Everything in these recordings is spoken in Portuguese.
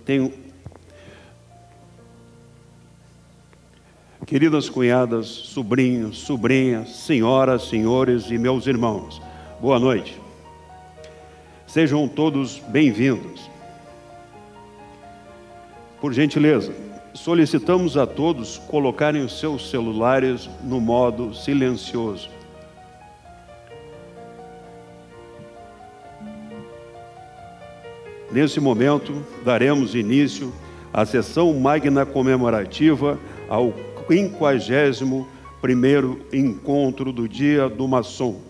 Tenho... Queridas cunhadas, sobrinhos, sobrinhas, senhoras, senhores e meus irmãos, boa noite. Sejam todos bem-vindos. Por gentileza, solicitamos a todos colocarem os seus celulares no modo silencioso. Nesse momento, daremos início à sessão magna comemorativa ao 51º encontro do Dia do Maçom.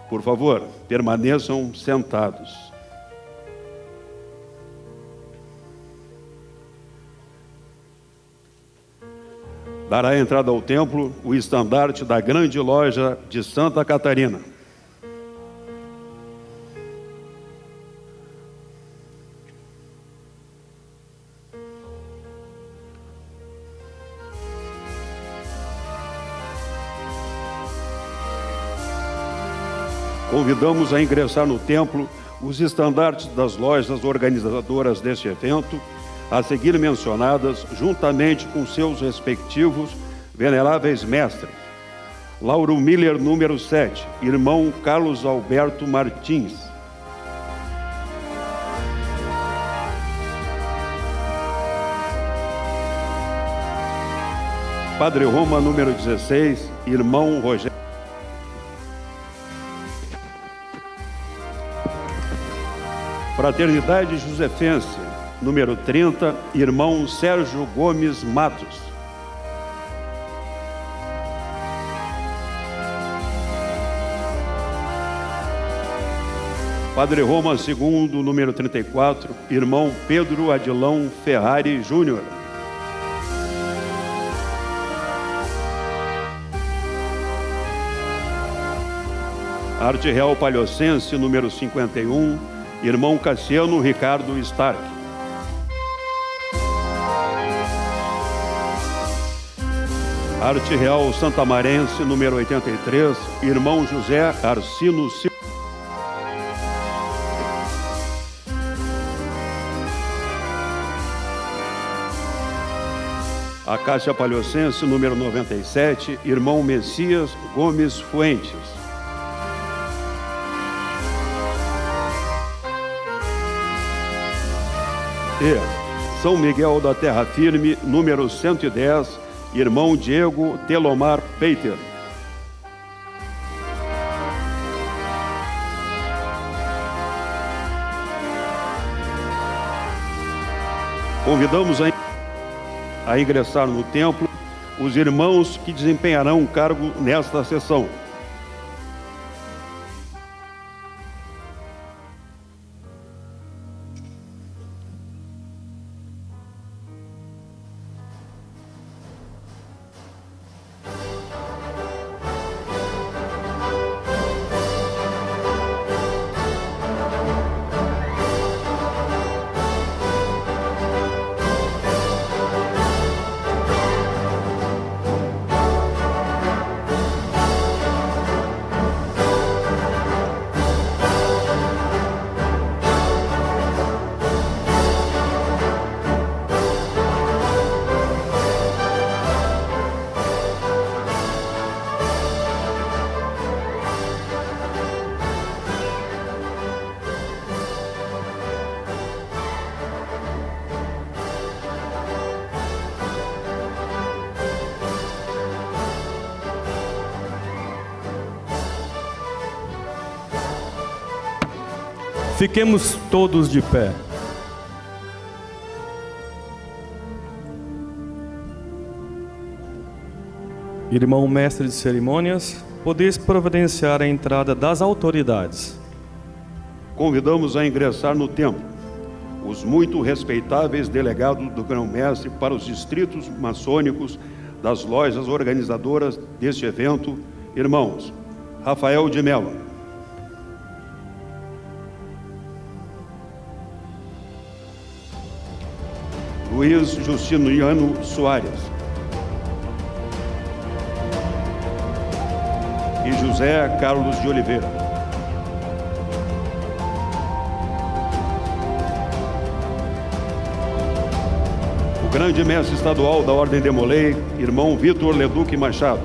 Por favor, permaneçam sentados. Dará entrada ao templo o estandarte da Grande Loja de Santa Catarina. Convidamos a ingressar no templo os estandartes das lojas organizadoras deste evento, a seguir mencionadas, juntamente com seus respectivos veneráveis mestres. Lauro Miller, número 7, irmão Carlos Alberto Martins. Padre Roma, número 16, irmão Rogério. Fraternidade Josefense, número 30, irmão Sérgio Gomes Matos. Padre Roma II, número 34, irmão Pedro Adilão Ferrari Júnior. Arte Real Palhocense, número 51, irmão Cassiano Ricardo Stark. Arte Real Santamarense, número 83, irmão José Arcino Silva. Acácia Palhocense, número 97, irmão Messias Gomes Fuentes. E São Miguel da Terra Firme, número 110, irmão Diego Telomar Peiter. Convidamos a ingressar no templo os irmãos que desempenharão um cargo nesta sessão. Fiquemos todos de pé. Irmão mestre de cerimônias, podeis providenciar a entrada das autoridades. Convidamos a ingressar no templo os muito respeitáveis delegados do Grão-Mestre para os distritos maçônicos das lojas organizadoras deste evento, irmãos Rafael de Mello, Luiz Justiniano Soares e José Carlos de Oliveira. o grande mestre estadual da Ordem de Molay, irmão Vitor Leduc Machado.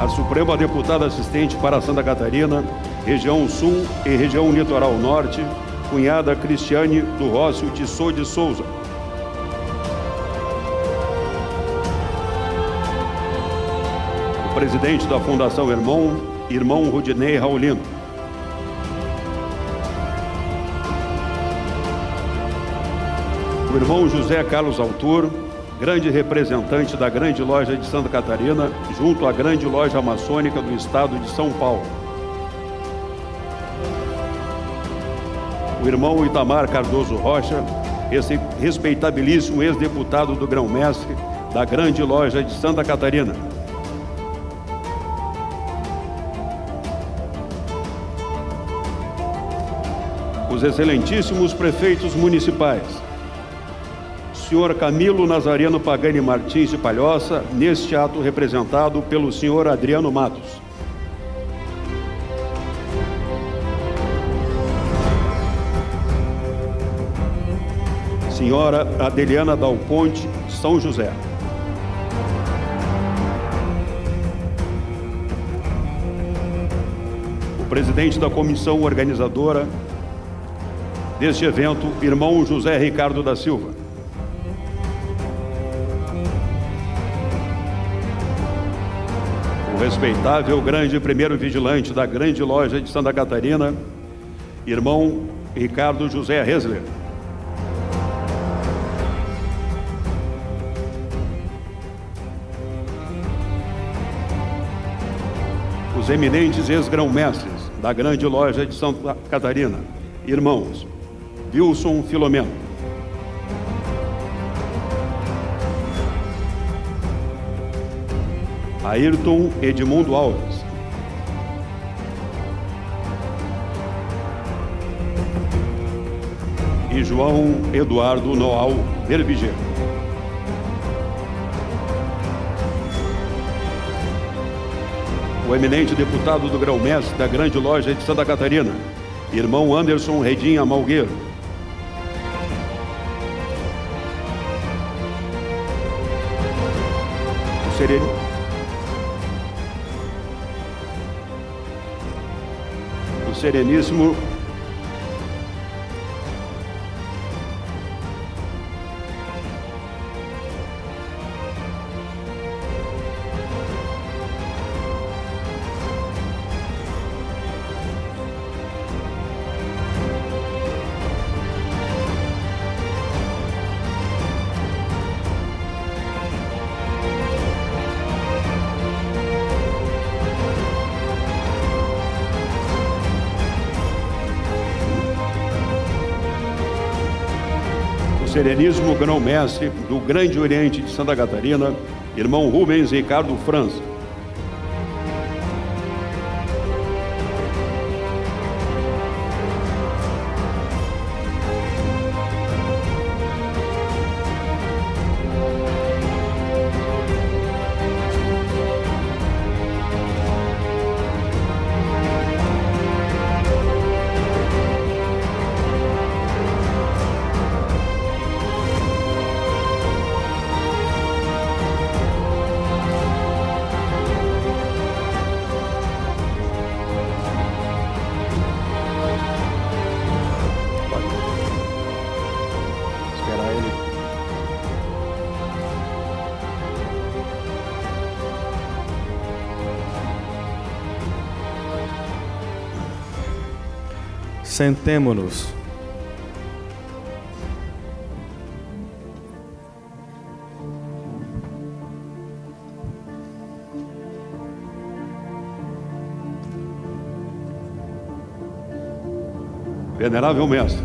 A Suprema Deputada Assistente para Santa Catarina, Região Sul e Região Litoral Norte, cunhada Cristiane do Rócio Tissot de Souza. O presidente da Fundação irmão Rudinei Raulino. O irmão José Carlos Autor, grande representante da Grande Loja de Santa Catarina, junto à Grande Loja Maçônica do Estado de São Paulo. O irmão Itamar Cardoso Rocha, respeitabilíssimo ex-deputado do Grão-Mestre da Grande Loja de Santa Catarina. Os excelentíssimos prefeitos municipais, senhor Camilo Nazareno Pagani Martins de Palhoça, neste ato representado pelo senhor Adriano Matos. Senhora Adeliana Dal Ponte, São José. O presidente da comissão organizadora deste evento, irmão José Ricardo da Silva. O respeitável grande primeiro vigilante da Grande Loja de Santa Catarina, irmão Ricardo José Hesler. Os eminentes ex-grão-mestres da Grande Loja de Santa Catarina, irmãos Wilson Filomeno, Ayrton Edmundo Alves, e João Eduardo Noal Verbiger. O eminente deputado do Grão-Mestre da Grande Loja de Santa Catarina, irmão Anderson Redinha Malgueiro. O Sereníssimo Sereníssimo Grão-Mestre do Grande Oriente de Santa Catarina, irmão Rubens Ricardo França. Sentemo-nos. Venerável mestre,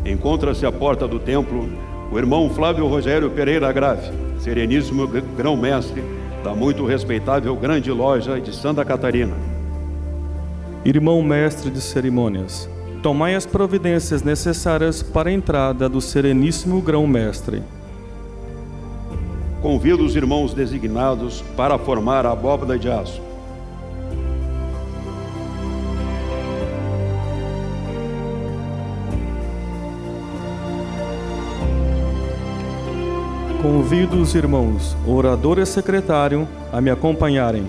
encontra-se à porta do templo o irmão Flávio Rogério Pereira Grave, sereníssimo grão-mestre da muito respeitável Grande Loja de Santa Catarina. Irmão mestre de cerimônias, tomai as providências necessárias para a entrada do sereníssimo grão-mestre. Convido os irmãos designados para formar a abóbada de aço. Convido os irmãos, orador e secretário, a me acompanharem.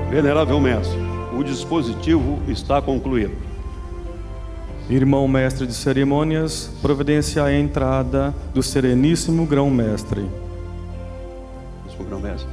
Venerável mestre, o dispositivo está concluído. Irmão mestre de cerimônias, providenciai a entrada do Sereníssimo Grão-Mestre. Grão-Mestre.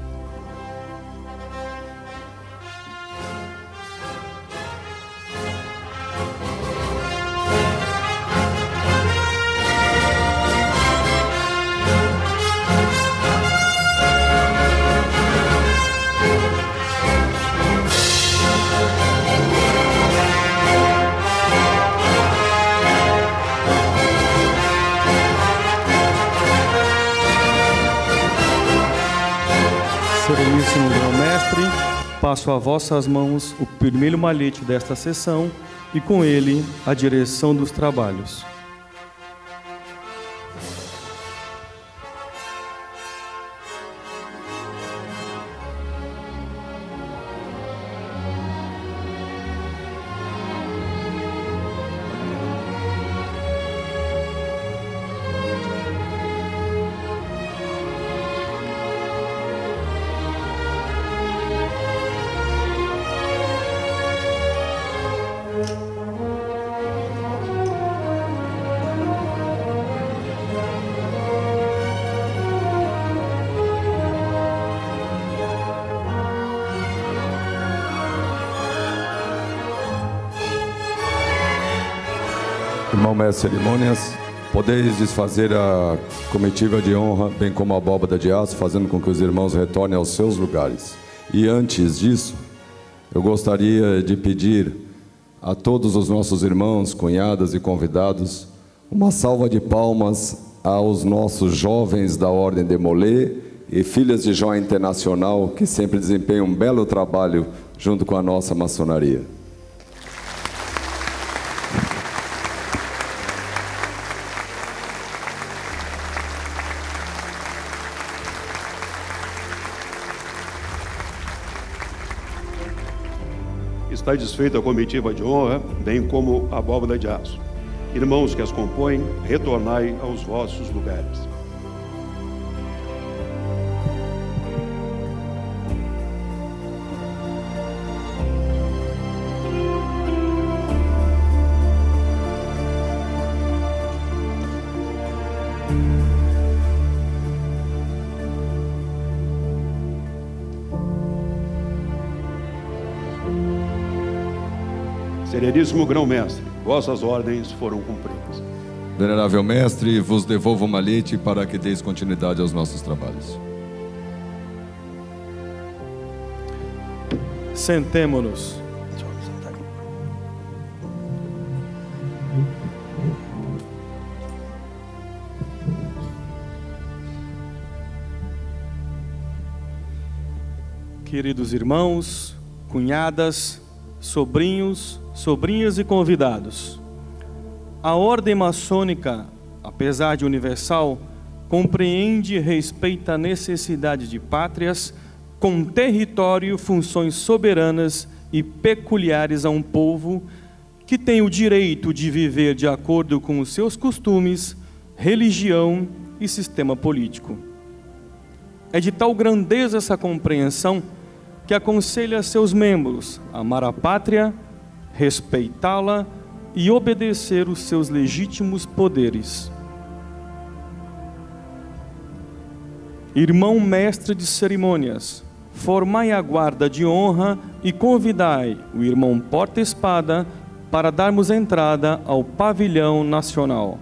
Sereníssimo Grão-Mestre, passo a vossas mãos o primeiro malhete desta sessão e com ele a direção dos trabalhos. Irmão mestre de cerimônias, podeis desfazer a comitiva de honra, bem como a abóbada de aço, fazendo com que os irmãos retornem aos seus lugares. E antes disso, eu gostaria de pedir a todos os nossos irmãos, cunhadas e convidados, uma salva de palmas aos nossos jovens da Ordem de Molay e Filhas de Jó Internacional, que sempre desempenham um belo trabalho junto com a nossa maçonaria. Está desfeita a comitiva de honra, bem como a abóbada de aço. Irmãos que as compõem, retornai aos vossos lugares. Sereníssimo Grão-Mestre, vossas ordens foram cumpridas. Venerável mestre, vos devolvo o malhete para que deis continuidade aos nossos trabalhos. Sentemo-nos. Queridos irmãos, cunhadas, sobrinhos, sobrinhas e convidados, a ordem maçônica, apesar de universal, compreende e respeita a necessidade de pátrias com território, funções soberanas e peculiares a um povo que tem o direito de viver de acordo com os seus costumes, religião e sistema político. É de tal grandeza essa compreensão que aconselha seus membros a amar a pátria, respeitá-la e obedecer os seus legítimos poderes. Irmão mestre de cerimônias, formai a guarda de honra e convidai o irmão porta-espada para darmos entrada ao pavilhão nacional.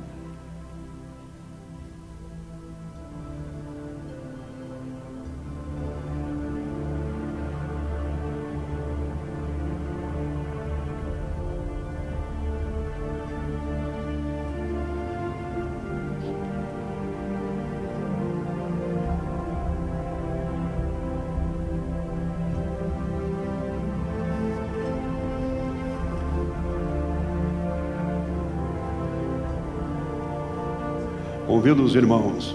Convido os irmãos,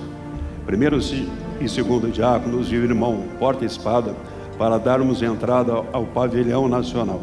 primeiro e segundo diáconos e o irmão porta-espada, para darmos entrada ao pavilhão nacional.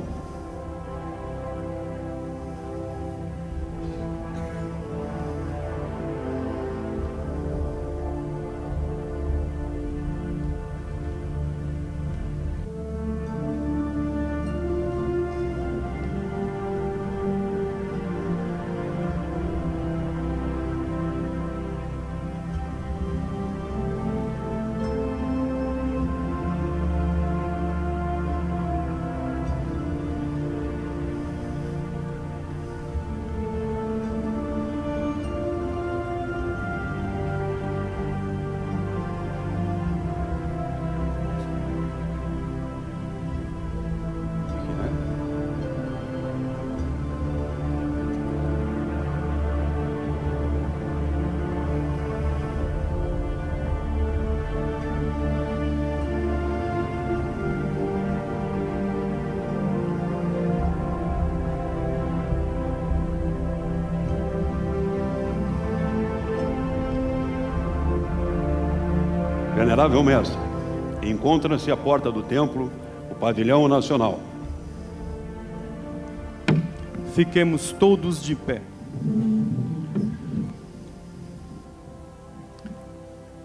Venerável mestre, encontra-se à porta do templo o pavilhão nacional. Fiquemos todos de pé.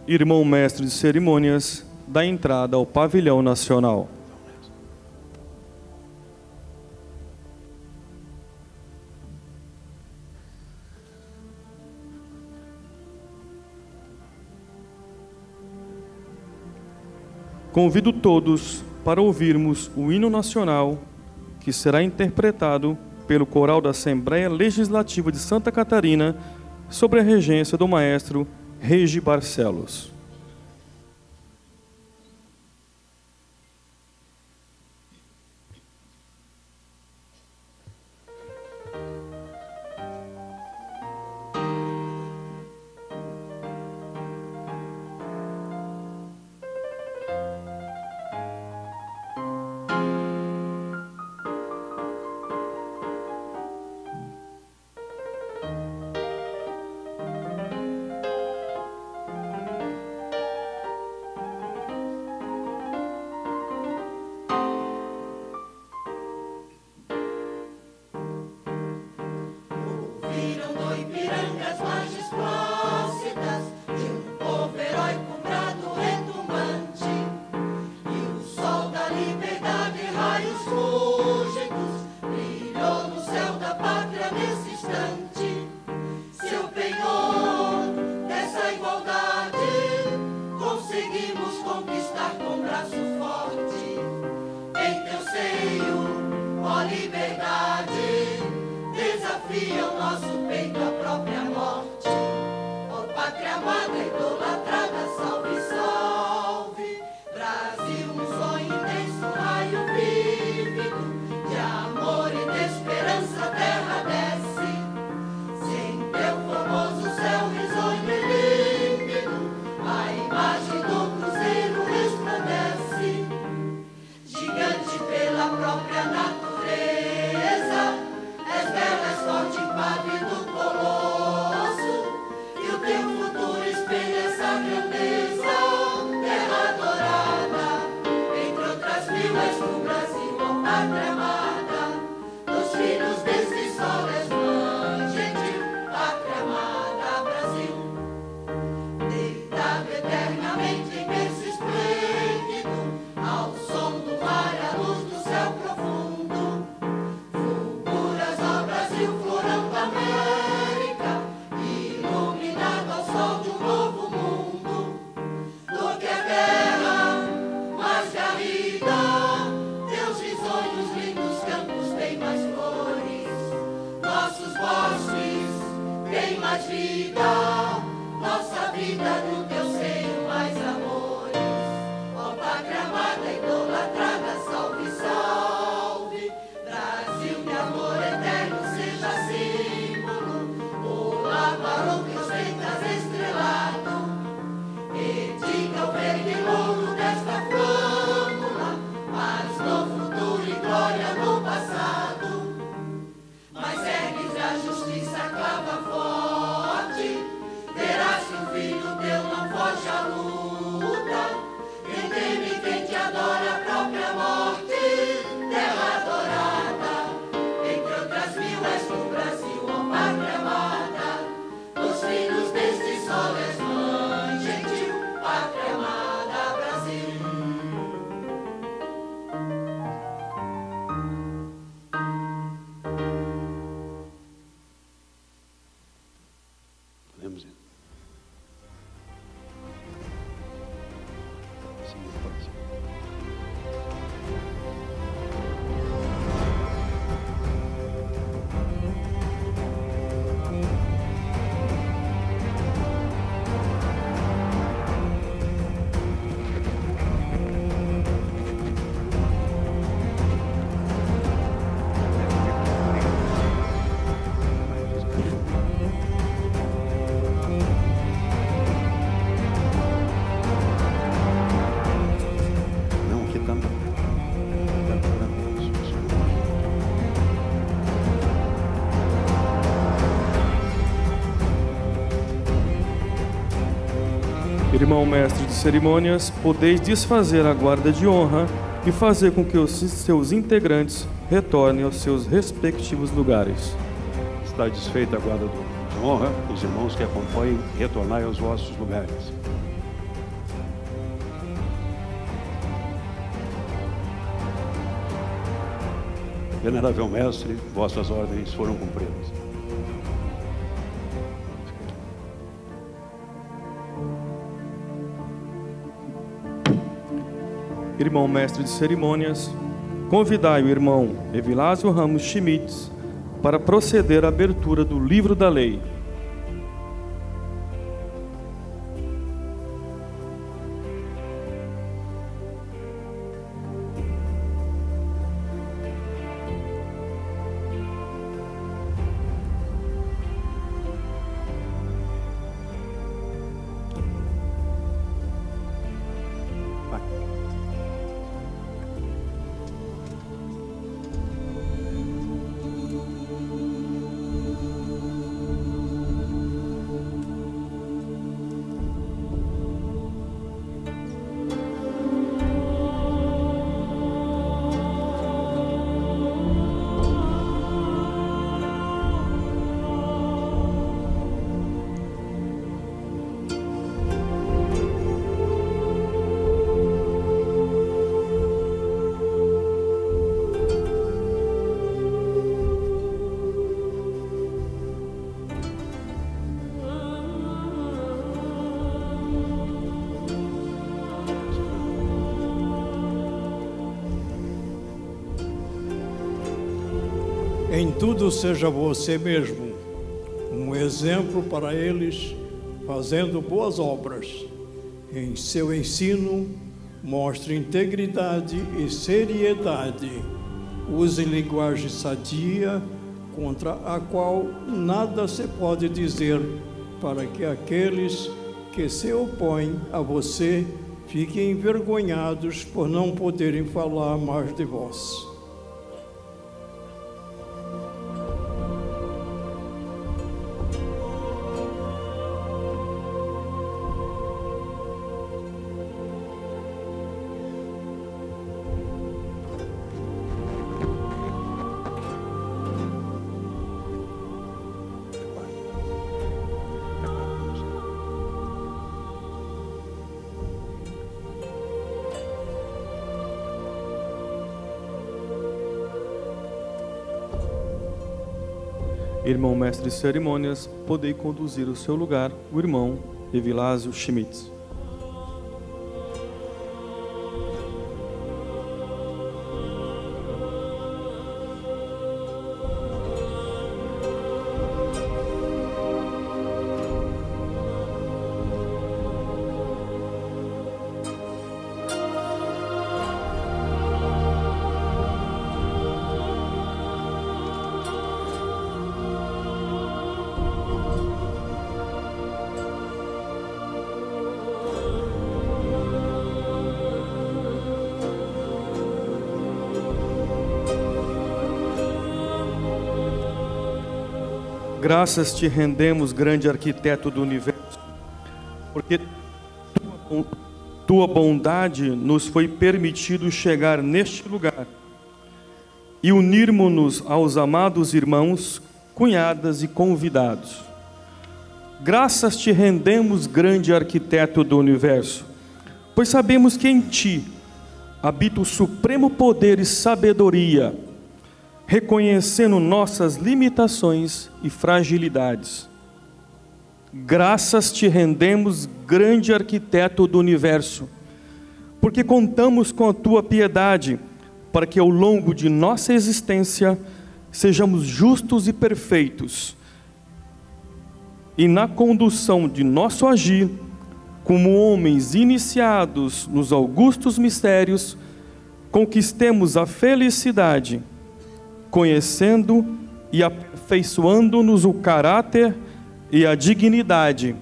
Irmão mestre de cerimônias, dá entrada ao pavilhão nacional. Convido todos para ouvirmos o hino nacional, que será interpretado pelo coral da Assembleia Legislativa de Santa Catarina, sob a regência do maestro Regi Barcelos. Pávido colosso, e o teu futuro espelha Irmão mestre de cerimônias, podeis desfazer a guarda de honra e fazer com que os seus integrantes retornem aos seus respectivos lugares. Está desfeita a guarda de honra. Os irmãos que acompanhem, retornai aos vossos lugares. Venerável mestre, vossas ordens foram cumpridas. Irmão mestre de cerimônias, convidai o irmão Evilásio Ramos Schmitz para proceder à abertura do livro da lei. Em tudo seja você mesmo um exemplo para eles, fazendo boas obras. Em seu ensino, mostre integridade e seriedade. Use linguagem sadia, contra a qual nada se pode dizer, para que aqueles que se opõem a você fiquem envergonhados por não poderem falar mais de vós. Irmão mestre de cerimônias, podei conduzir ao seu lugar o irmão Evilásio Schmitz. Graças te rendemos, grande arquiteto do universo, porque tua bondade nos foi permitido chegar neste lugar e unirmos-nos aos amados irmãos, cunhadas e convidados. Graças te rendemos, grande arquiteto do universo, pois sabemos que em ti habita o supremo poder e sabedoria, reconhecendo nossas limitações e fragilidades. Graças te rendemos, grande arquiteto do universo, porque contamos com a tua piedade, para que ao longo de nossa existência sejamos justos e perfeitos, e na condução de nosso agir, como homens iniciados nos augustos mistérios, conquistemos a felicidade, conhecendo e aperfeiçoando-nos o caráter e a dignidade,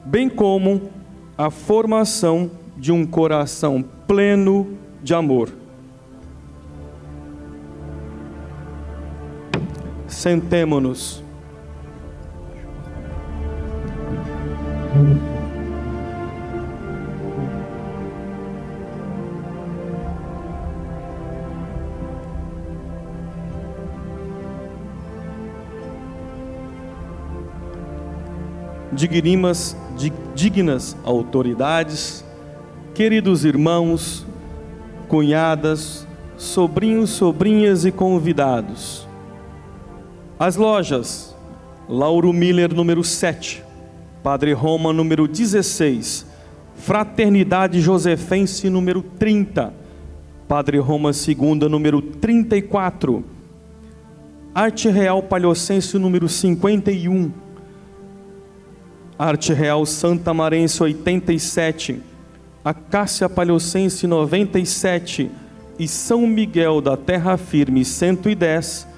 bem como a formação de um coração pleno de amor. dignas autoridades, queridos irmãos, cunhadas, sobrinhos, sobrinhas e convidados. As lojas Lauro Miller, número 7, Padre Roma, número 16, Fraternidade Josefense, número 30, Padre Roma II, número 34, Arte Real Palhocense, número 51, Arte Real Santa Marense, 87, Acácia Palhocense, 97 e São Miguel da Terra Firme, 110,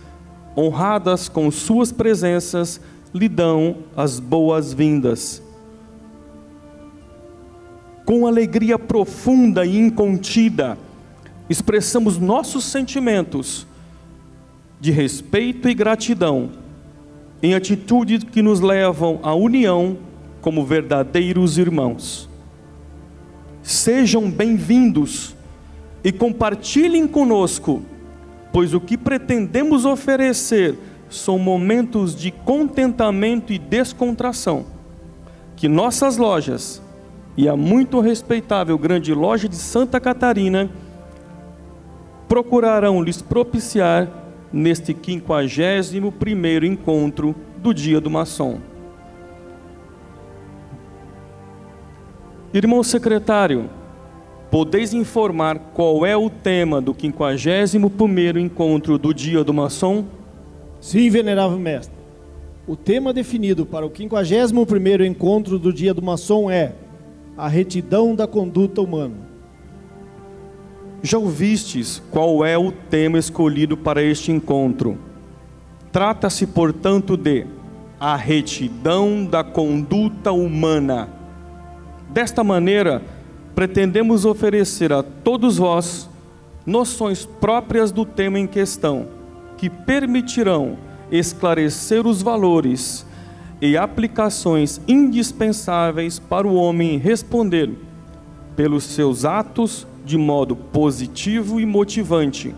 honradas com suas presenças, lhe dão as boas-vindas. Com alegria profunda e incontida, expressamos nossos sentimentos de respeito e gratidão, em atitudes que nos levam à união como verdadeiros irmãos. Sejam bem-vindos e compartilhem conosco, pois o que pretendemos oferecer são momentos de contentamento e descontração, que nossas lojas e a muito respeitável Grande Loja de Santa Catarina procurarão lhes propiciar neste 51º encontro do Dia do Maçom. Irmão secretário, podeis informar qual é o tema do 51º encontro do Dia do Maçom? Sim, venerável mestre. O tema definido para o 51º encontro do Dia do Maçom é a retidão da conduta humana. Já ouvistes qual é o tema escolhido para este encontro? Trata-se, portanto, de a retidão da conduta humana. Desta maneira, pretendemos oferecer a todos vós noções próprias do tema em questão, que permitirão esclarecer os valores e aplicações indispensáveis para o homem responder pelos seus atos de modo positivo e motivante,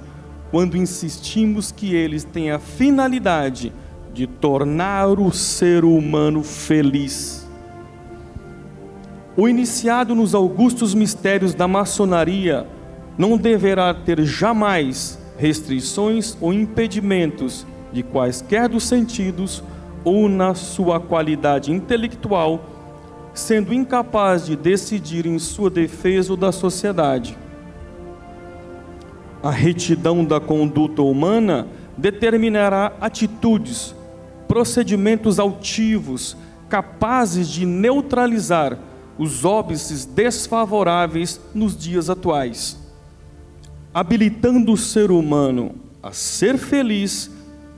quando insistimos que eles têm a finalidade de tornar o ser humano feliz. O iniciado nos augustos mistérios da maçonaria não deverá ter jamais restrições ou impedimentos de quaisquer dos sentidos ou na sua qualidade intelectual, sendo incapaz de decidir em sua defesa ou da sociedade. A retidão da conduta humana determinará atitudes, procedimentos altivos, capazes de neutralizar os óbices desfavoráveis nos dias atuais, habilitando o ser humano a ser feliz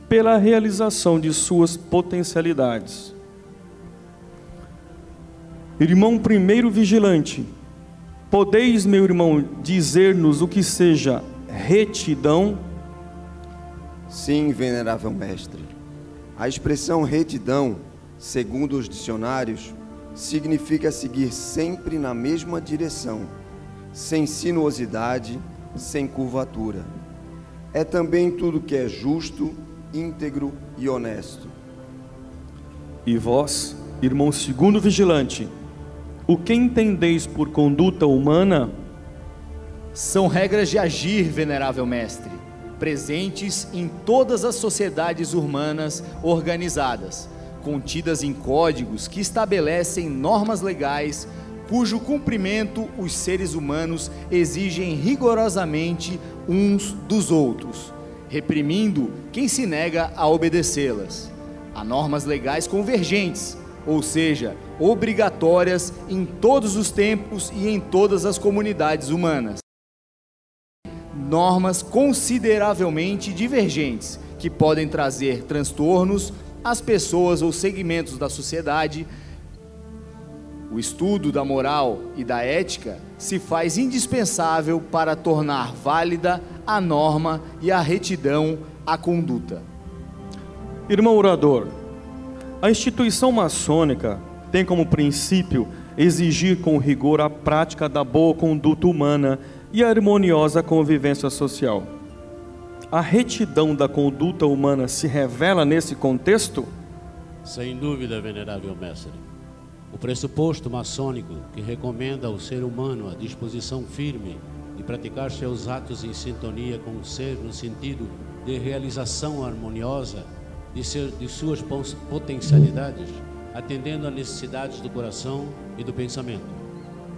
pela realização de suas potencialidades. Irmão primeiro vigilante, podeis, meu irmão, dizer-nos o que seja retidão? Sim, venerável mestre. A expressão retidão, segundo os dicionários, significa seguir sempre na mesma direção, sem sinuosidade, sem curvatura. É também tudo que é justo, íntegro e honesto. E vós, irmão segundo vigilante, o que entendeis por conduta humana? São regras de agir, venerável mestre, presentes em todas as sociedades humanas organizadas, contidas em códigos que estabelecem normas legais, cujo cumprimento os seres humanos exigem rigorosamente uns dos outros, reprimindo quem se nega a obedecê-las. Há normas legais convergentes, ou seja, obrigatórias em todos os tempos e em todas as comunidades humanas. Normas consideravelmente divergentes, que podem trazer transtornos às pessoas ou segmentos da sociedade. O estudo da moral e da ética se faz indispensável para tornar válida a norma e a retidão à conduta. Irmão orador, a instituição maçônica tem como princípio exigir com rigor a prática da boa conduta humana e a harmoniosa convivência social. A retidão da conduta humana se revela nesse contexto? Sem dúvida, venerável mestre. O pressuposto maçônico que recomenda ao ser humano a disposição firme de praticar seus atos em sintonia com o ser no sentido de realização harmoniosa de suas potencialidades, atendendo às necessidades do coração e do pensamento.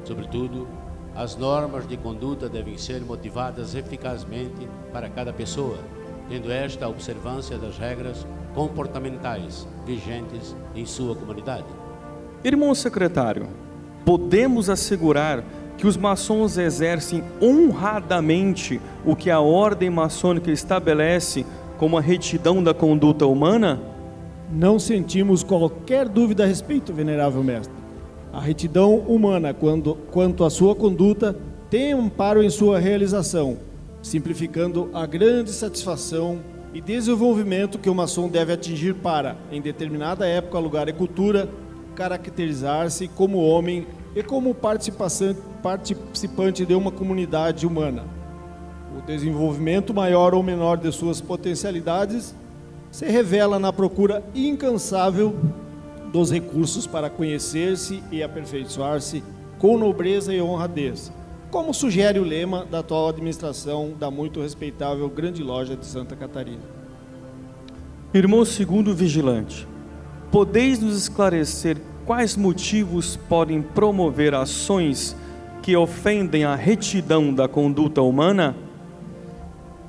Sobretudo, as normas de conduta devem ser motivadas eficazmente para cada pessoa, tendo esta a observância das regras comportamentais vigentes em sua comunidade. Irmão secretário, podemos assegurar que os maçons exercem honradamente o que a ordem maçônica estabelece como a retidão da conduta humana? Não sentimos qualquer dúvida a respeito, venerável mestre. A retidão humana, quanto à sua conduta, tem amparo em sua realização, simplificando a grande satisfação e desenvolvimento que o maçom deve atingir para, em determinada época, lugar e cultura, caracterizar-se como homem e como participante de uma comunidade humana. O desenvolvimento maior ou menor de suas potencialidades se revela na procura incansável dos recursos para conhecer-se e aperfeiçoar-se com nobreza e honradez, como sugere o lema da atual administração da muito respeitável Grande Loja de Santa Catarina. Irmão segundo vigilante, podeis nos esclarecer quais motivos podem promover ações que ofendem a retidão da conduta humana?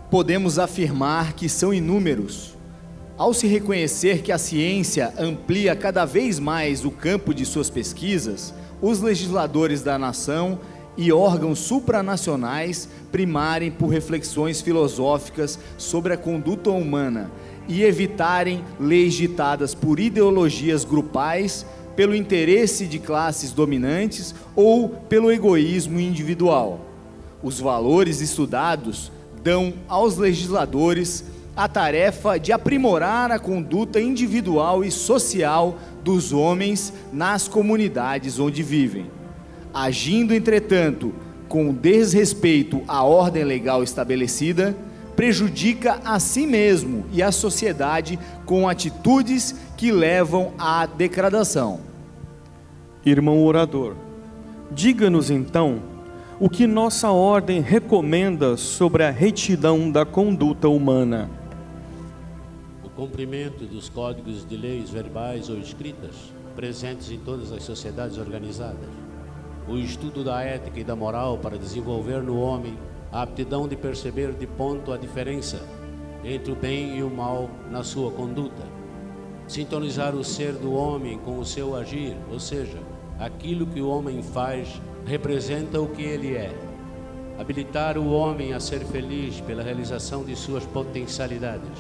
Podemos afirmar que são inúmeros. Ao se reconhecer que a ciência amplia cada vez mais o campo de suas pesquisas, os legisladores da nação e órgãos supranacionais primarem por reflexões filosóficas sobre a conduta humana e evitarem leis ditadas por ideologias grupais, pelo interesse de classes dominantes ou pelo egoísmo individual. Os valores estudados dão aos legisladores a tarefa de aprimorar a conduta individual e social dos homens nas comunidades onde vivem. Agindo, entretanto, com desrespeito à ordem legal estabelecida, prejudica a si mesmo e a sociedade com atitudes que levam à degradação. Irmão orador, diga-nos então o que nossa ordem recomenda sobre a retidão da conduta humana. O cumprimento dos códigos de leis verbais ou escritas presentes em todas as sociedades organizadas. O estudo da ética e da moral para desenvolver no homem a aptidão de perceber de ponto a diferença entre o bem e o mal na sua conduta. Sintonizar o ser do homem com o seu agir, ou seja, aquilo que o homem faz representa o que ele é. Habilitar o homem a ser feliz pela realização de suas potencialidades.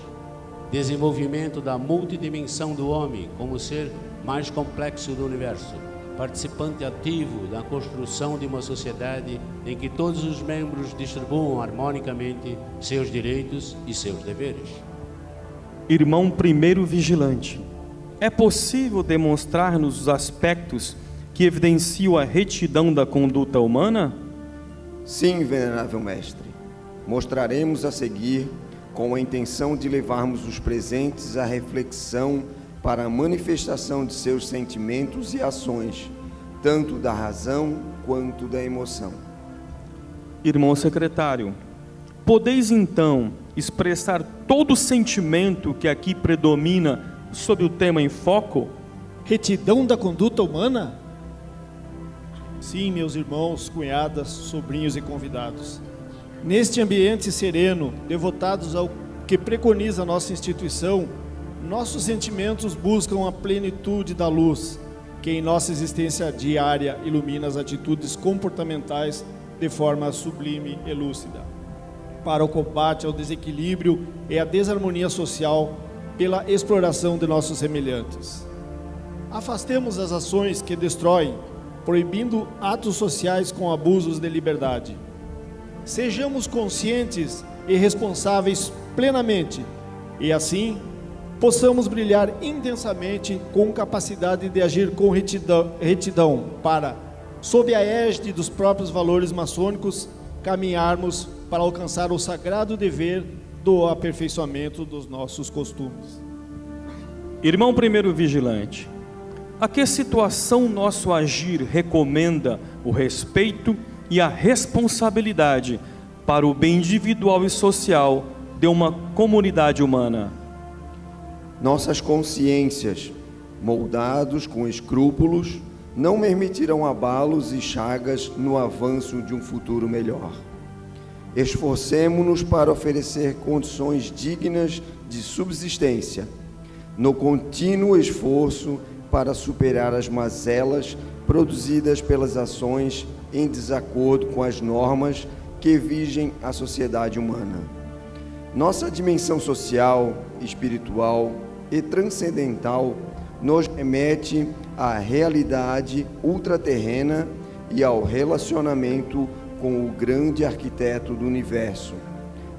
Desenvolvimento da multidimensão do homem como ser mais complexo do universo. Participante ativo da construção de uma sociedade em que todos os membros distribuam harmonicamente seus direitos e seus deveres. Irmão primeiro vigilante, é possível demonstrar-nos os aspectos que evidenciam a retidão da conduta humana? Sim, venerável mestre. Mostraremos a seguir com a intenção de levarmos os presentes à reflexão para a manifestação de seus sentimentos e ações, tanto da razão quanto da emoção. Irmão secretário, podeis então expressar todo o sentimento que aqui predomina sobre o tema em foco? Retidão da conduta humana? Sim, meus irmãos, cunhadas, sobrinhos e convidados. Neste ambiente sereno, devotados ao que preconiza a nossa instituição, nossos sentimentos buscam a plenitude da luz, que em nossa existência diária ilumina as atitudes comportamentais de forma sublime e lúcida, para o combate ao desequilíbrio e à desarmonia social pela exploração de nossos semelhantes. Afastemos as ações que destroem, proibindo atos sociais com abusos de liberdade. Sejamos conscientes e responsáveis plenamente, e assim possamos brilhar intensamente com capacidade de agir com retidão para, sob a égide dos próprios valores maçônicos, caminharmos para alcançar o sagrado dever do aperfeiçoamento dos nossos costumes. Irmão primeiro vigilante, A que situação nosso agir recomenda o respeito e a responsabilidade para o bem individual e social de uma comunidade humana? Nossas consciências, moldados com escrúpulos, não permitirão abalos e chagas no avanço de um futuro melhor. Esforcemo-nos para oferecer condições dignas de subsistência, no contínuo esforço para superar as mazelas produzidas pelas ações em desacordo com as normas que vigem a sociedade humana. Nossa dimensão social, espiritual e transcendental nos remete à realidade ultraterrena e ao relacionamento com o grande arquiteto do universo,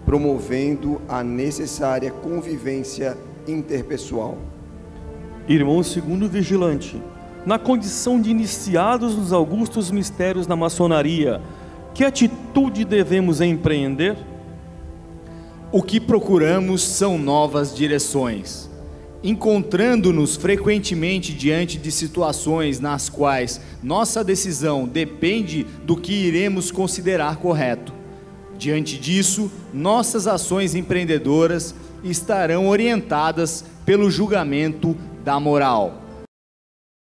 promovendo a necessária convivência interpessoal. Irmão segundo vigilante, na condição de iniciados nos augustos mistérios da maçonaria, que atitude devemos empreender? O que procuramos são novas direções. Encontrando-nos frequentemente diante de situações nas quais nossa decisão depende do que iremos considerar correto. Diante disso, nossas ações empreendedoras estarão orientadas pelo julgamento da moral.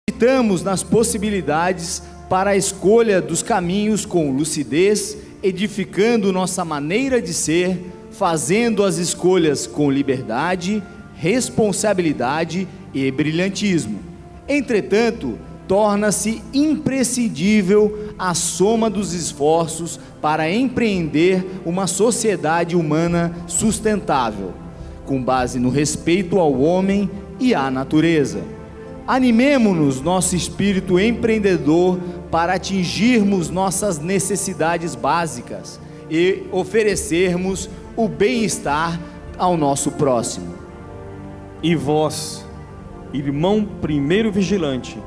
Acreditamos nas possibilidades para a escolha dos caminhos com lucidez, edificando nossa maneira de ser, fazendo as escolhas com liberdade, responsabilidade e brilhantismo. Entretanto, torna-se imprescindível a soma dos esforços para empreender uma sociedade humana sustentável, com base no respeito ao homem e à natureza. Animemo-nos nosso espírito empreendedor para atingirmos nossas necessidades básicas e oferecermos o bem-estar ao nosso próximo. E vós, irmão primeiro vigilante,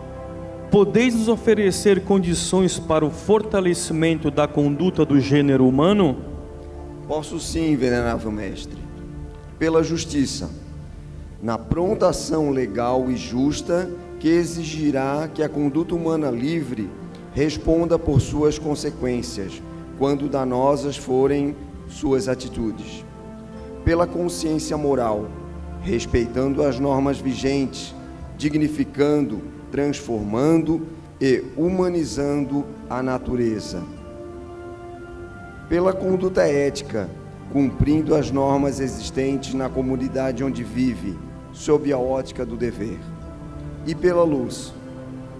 podeis nos oferecer condições para o fortalecimento da conduta do gênero humano? Posso sim, venerável mestre. Pela justiça, na pronta ação legal e justa que exigirá que a conduta humana livre responda por suas consequências, quando danosas forem suas atitudes. Pela consciência moral, respeitando as normas vigentes, dignificando, transformando e humanizando a natureza. Pela conduta ética, cumprindo as normas existentes na comunidade onde vive, sob a ótica do dever. E pela luz,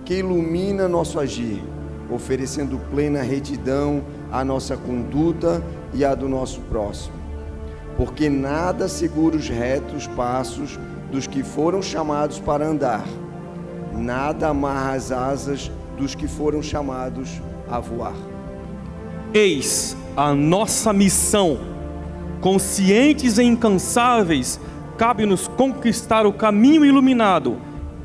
que ilumina nosso agir, oferecendo plena retidão à nossa conduta e à do nosso próximo. Porque nada segura os retos passos dos que foram chamados para andar, nada amarra as asas dos que foram chamados a voar. Eis a nossa missão. Conscientes e incansáveis, cabe-nos conquistar o caminho iluminado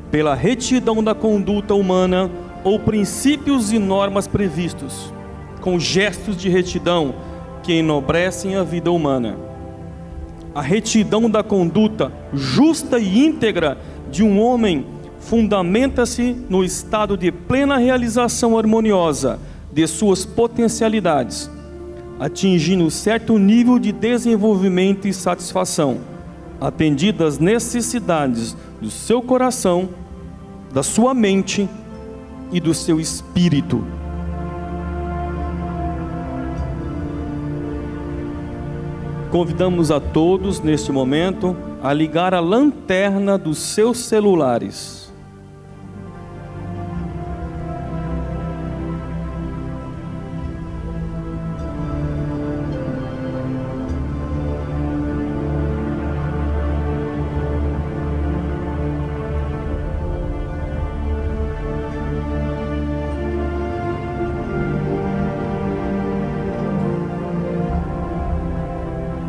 pela retidão da conduta humana ou princípios e normas previstos, com gestos de retidão que enobrecem a vida humana. A retidão da conduta justa e íntegra de um homem fundamenta-se no estado de plena realização harmoniosa de suas potencialidades, atingindo certo nível de desenvolvimento e satisfação, atendidas as necessidades do seu coração, da sua mente e do seu espírito. Convidamos a todos, neste momento, a ligar a lanterna dos seus celulares.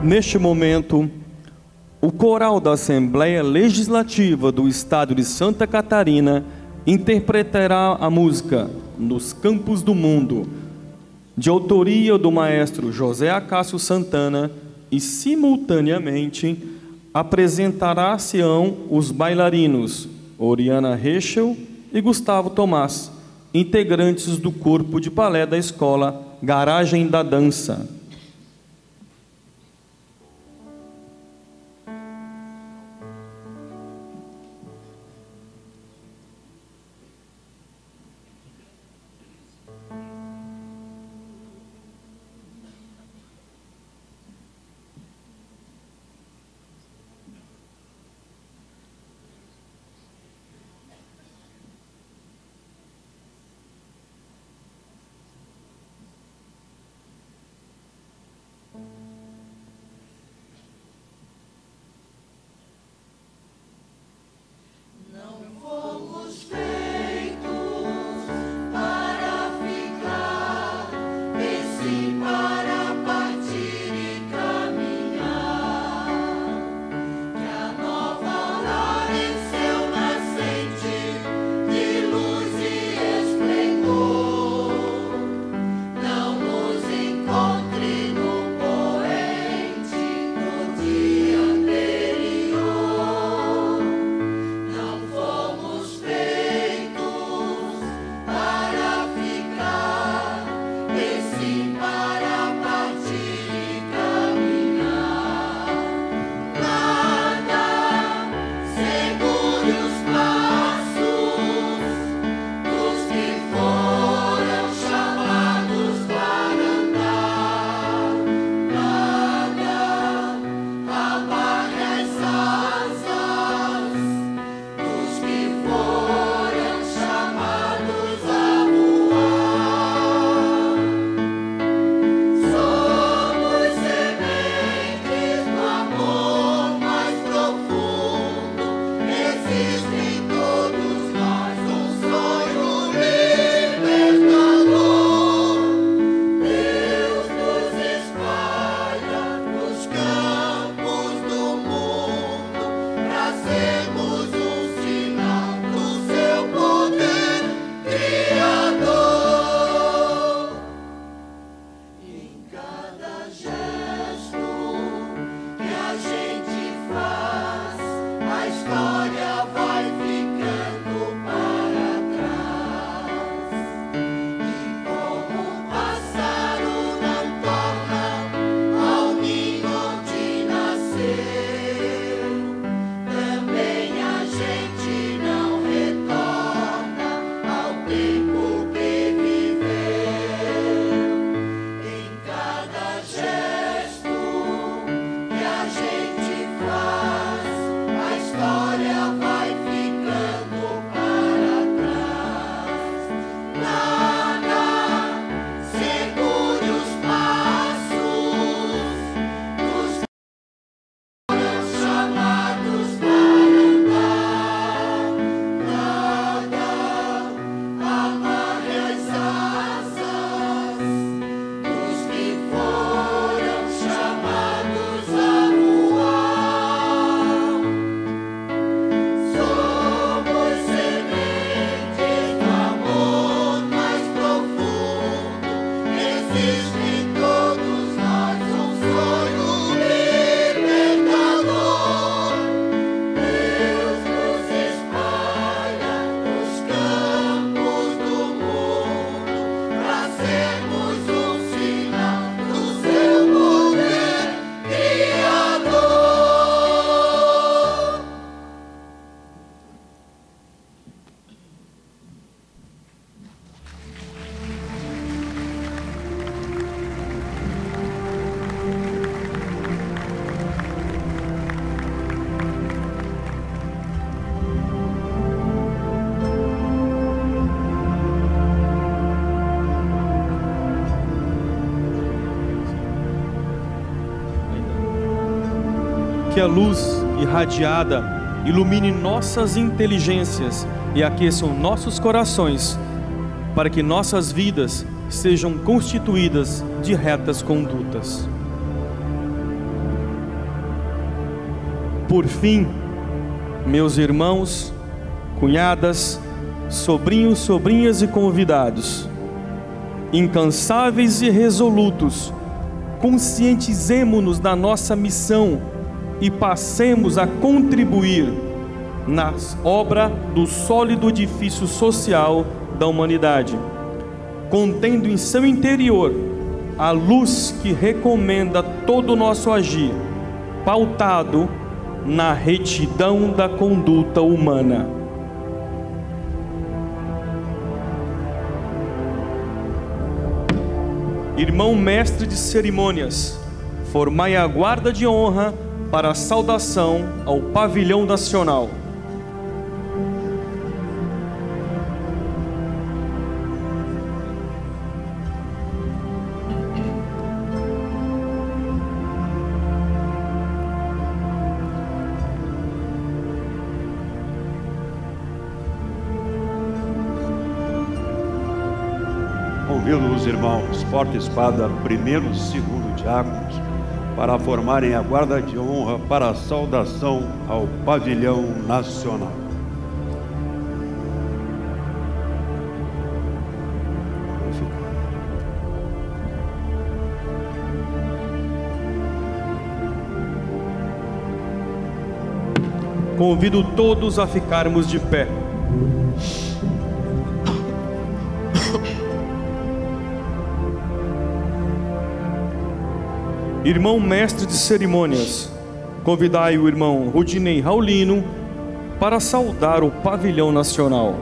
Neste momento, o coral da Assembleia Legislativa do Estado de Santa Catarina interpretará a música Nos Campos do Mundo, de autoria do maestro José Acácio Santana, e simultaneamente apresentará-se-ão os bailarinos Oriana Reichel e Gustavo Tomás, integrantes do corpo de balé da escola Garagem da Dança. que a luz irradiada ilumine nossas inteligências e aqueçam nossos corações, para que nossas vidas sejam constituídas de retas condutas. Por fim, meus irmãos, cunhadas, sobrinhos, sobrinhas e convidados, incansáveis e resolutos, conscientizemo-nos da nossa missão e passemos a contribuir na obra do sólido edifício social da humanidade, contendo em seu interior a luz que recomenda todo o nosso agir, pautado na retidão da conduta humana. Irmão mestre de cerimônias, formai a guarda de honra para a saudação ao pavilhão nacional. Convido os irmãos porta-espada, primeiro e segundo diáconos, para formarem a guarda de honra para a saudação ao pavilhão nacional. Convido todos a ficarmos de pé. Irmão mestre de cerimônias, convidai o irmão Rudinei Raulino para saudar o pavilhão nacional.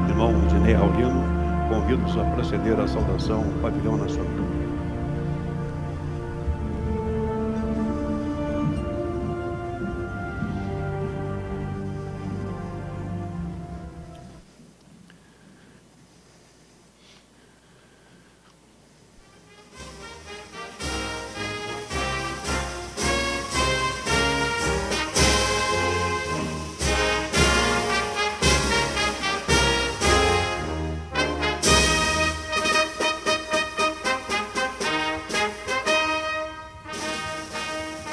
Irmão Rudinei Raulino, convido-os a proceder à saudação ao pavilhão nacional.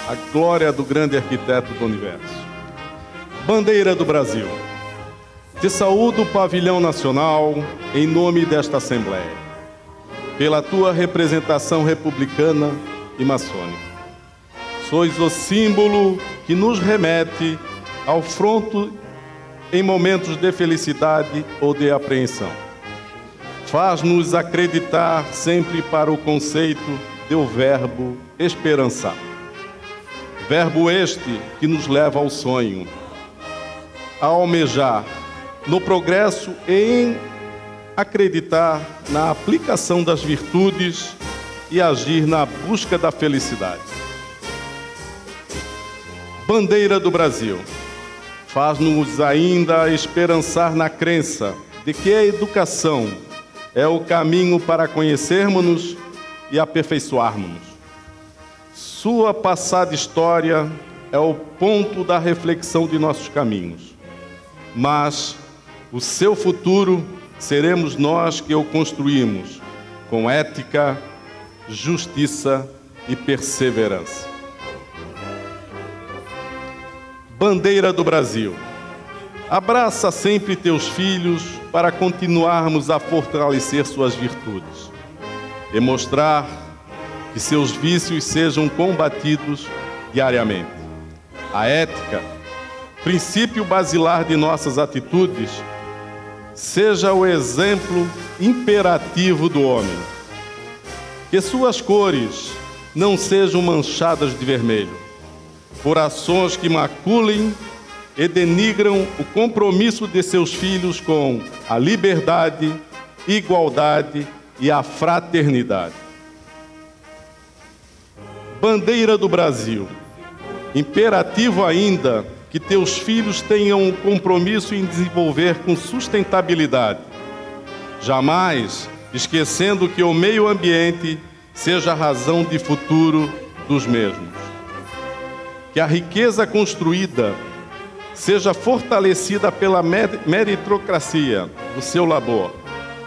A glória do grande arquiteto do universo. Bandeira do Brasil. Te saúdo, pavilhão nacional, em nome desta Assembleia, pela tua representação republicana e maçônica. Sois o símbolo que nos remete ao fronto em momentos de felicidade ou de apreensão. Faz-nos acreditar sempre para o conceito do verbo esperançar. Verbo este que nos leva ao sonho, a almejar no progresso e em acreditar na aplicação das virtudes e agir na busca da felicidade. Bandeira do Brasil, faz-nos ainda esperançar na crença de que a educação é o caminho para conhecermos-nos e aperfeiçoarmos-nos. Sua passada história é o ponto da reflexão de nossos caminhos, mas o seu futuro seremos nós que o construímos com ética, justiça e perseverança. Bandeira do Brasil, abraça sempre teus filhos para continuarmos a fortalecer suas virtudes e mostrar que seus vícios sejam combatidos diariamente. A ética, princípio basilar de nossas atitudes, seja o exemplo imperativo do homem. Que suas cores não sejam manchadas de vermelho, por ações que maculem e denigram o compromisso de seus filhos com a liberdade, igualdade e a fraternidade. Bandeira do Brasil, imperativo ainda que teus filhos tenham um compromisso em desenvolver com sustentabilidade, jamais esquecendo que o meio ambiente seja a razão de futuro dos mesmos. Que a riqueza construída seja fortalecida pela meritocracia do seu labor,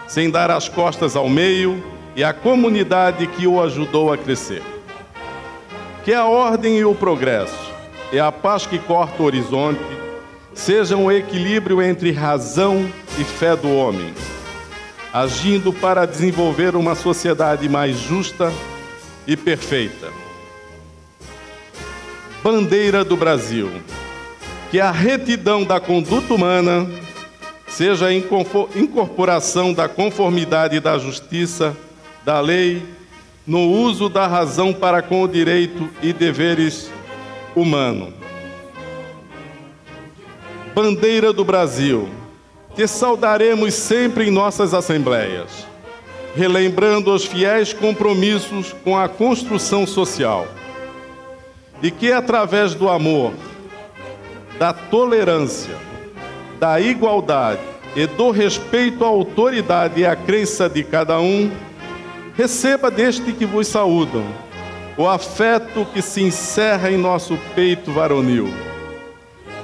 sem dar as costas ao meio e à comunidade que o ajudou a crescer. Que a ordem e o progresso, e a paz que corta o horizonte, sejam o equilíbrio entre razão e fé do homem, agindo para desenvolver uma sociedade mais justa e perfeita. Bandeira do Brasil, que a retidão da conduta humana seja a incorporação da conformidade da justiça, da lei, no uso da razão para com o direito e deveres humanos. Bandeira do Brasil, que saudaremos sempre em nossas assembleias, relembrando os fiéis compromissos com a construção social, e que através do amor, da tolerância, da igualdade e do respeito à autoridade e à crença de cada um, receba deste que vos saúdam o afeto que se encerra em nosso peito varonil.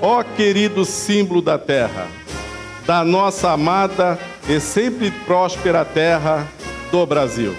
Ó querido símbolo da terra, da nossa amada e sempre próspera terra do Brasil.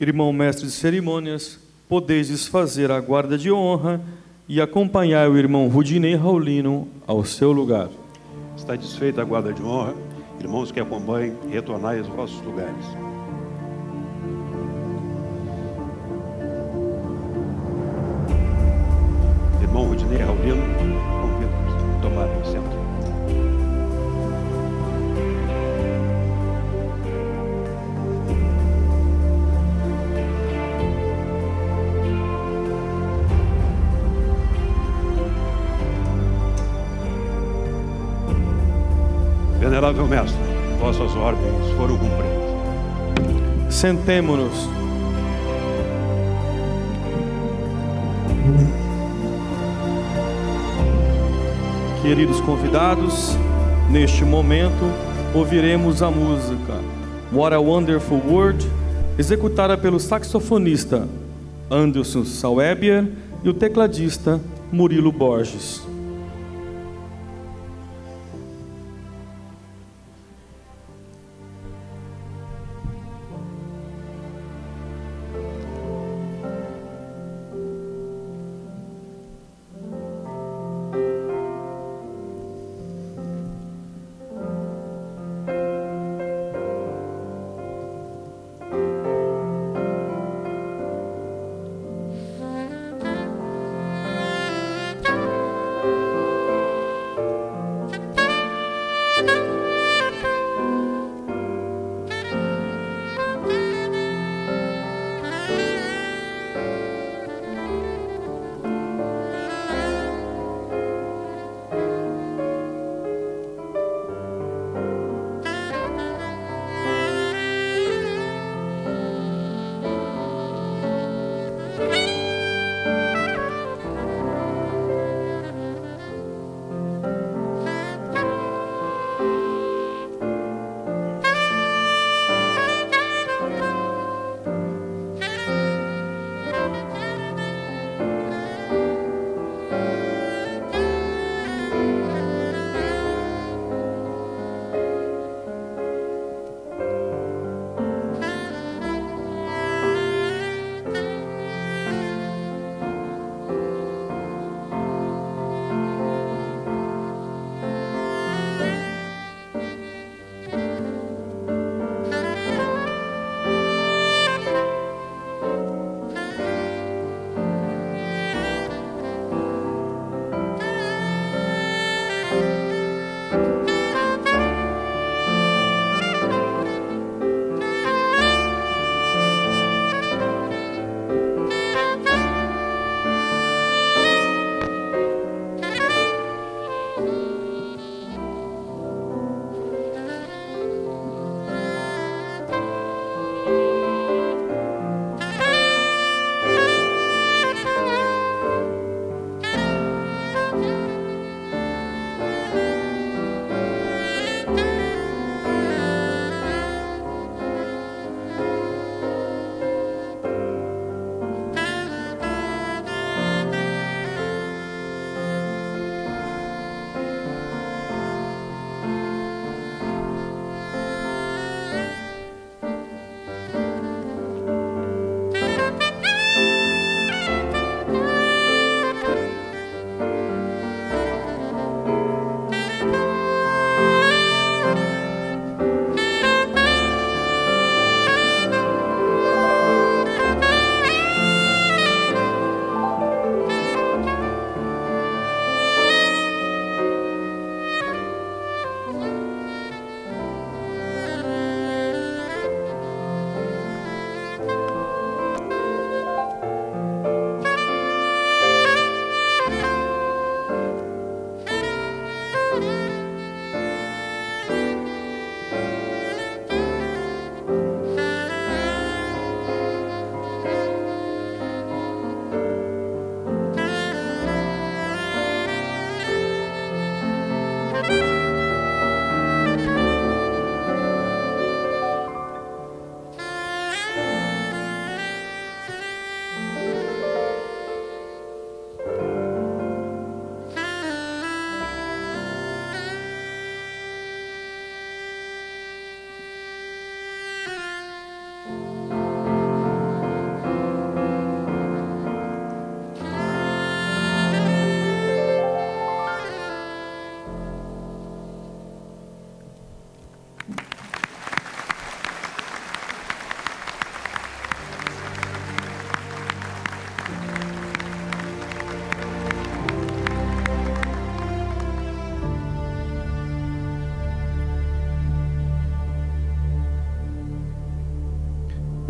Irmão mestre de cerimônias, podeis fazer a guarda de honra e acompanhar o irmão Rudinei Raulino ao seu lugar. Está desfeita a guarda de honra. Irmãos que acompanhem, retornai aos vossos lugares. Irmão Rudinei Raulino, convido-vos a tomar assento. Venerável Mestre, vossas ordens foram cumpridas. Sentemo-nos. Queridos convidados, neste momento ouviremos a música What a Wonderful World, executada pelo saxofonista Anderson Sauebier e o tecladista Murilo Borges.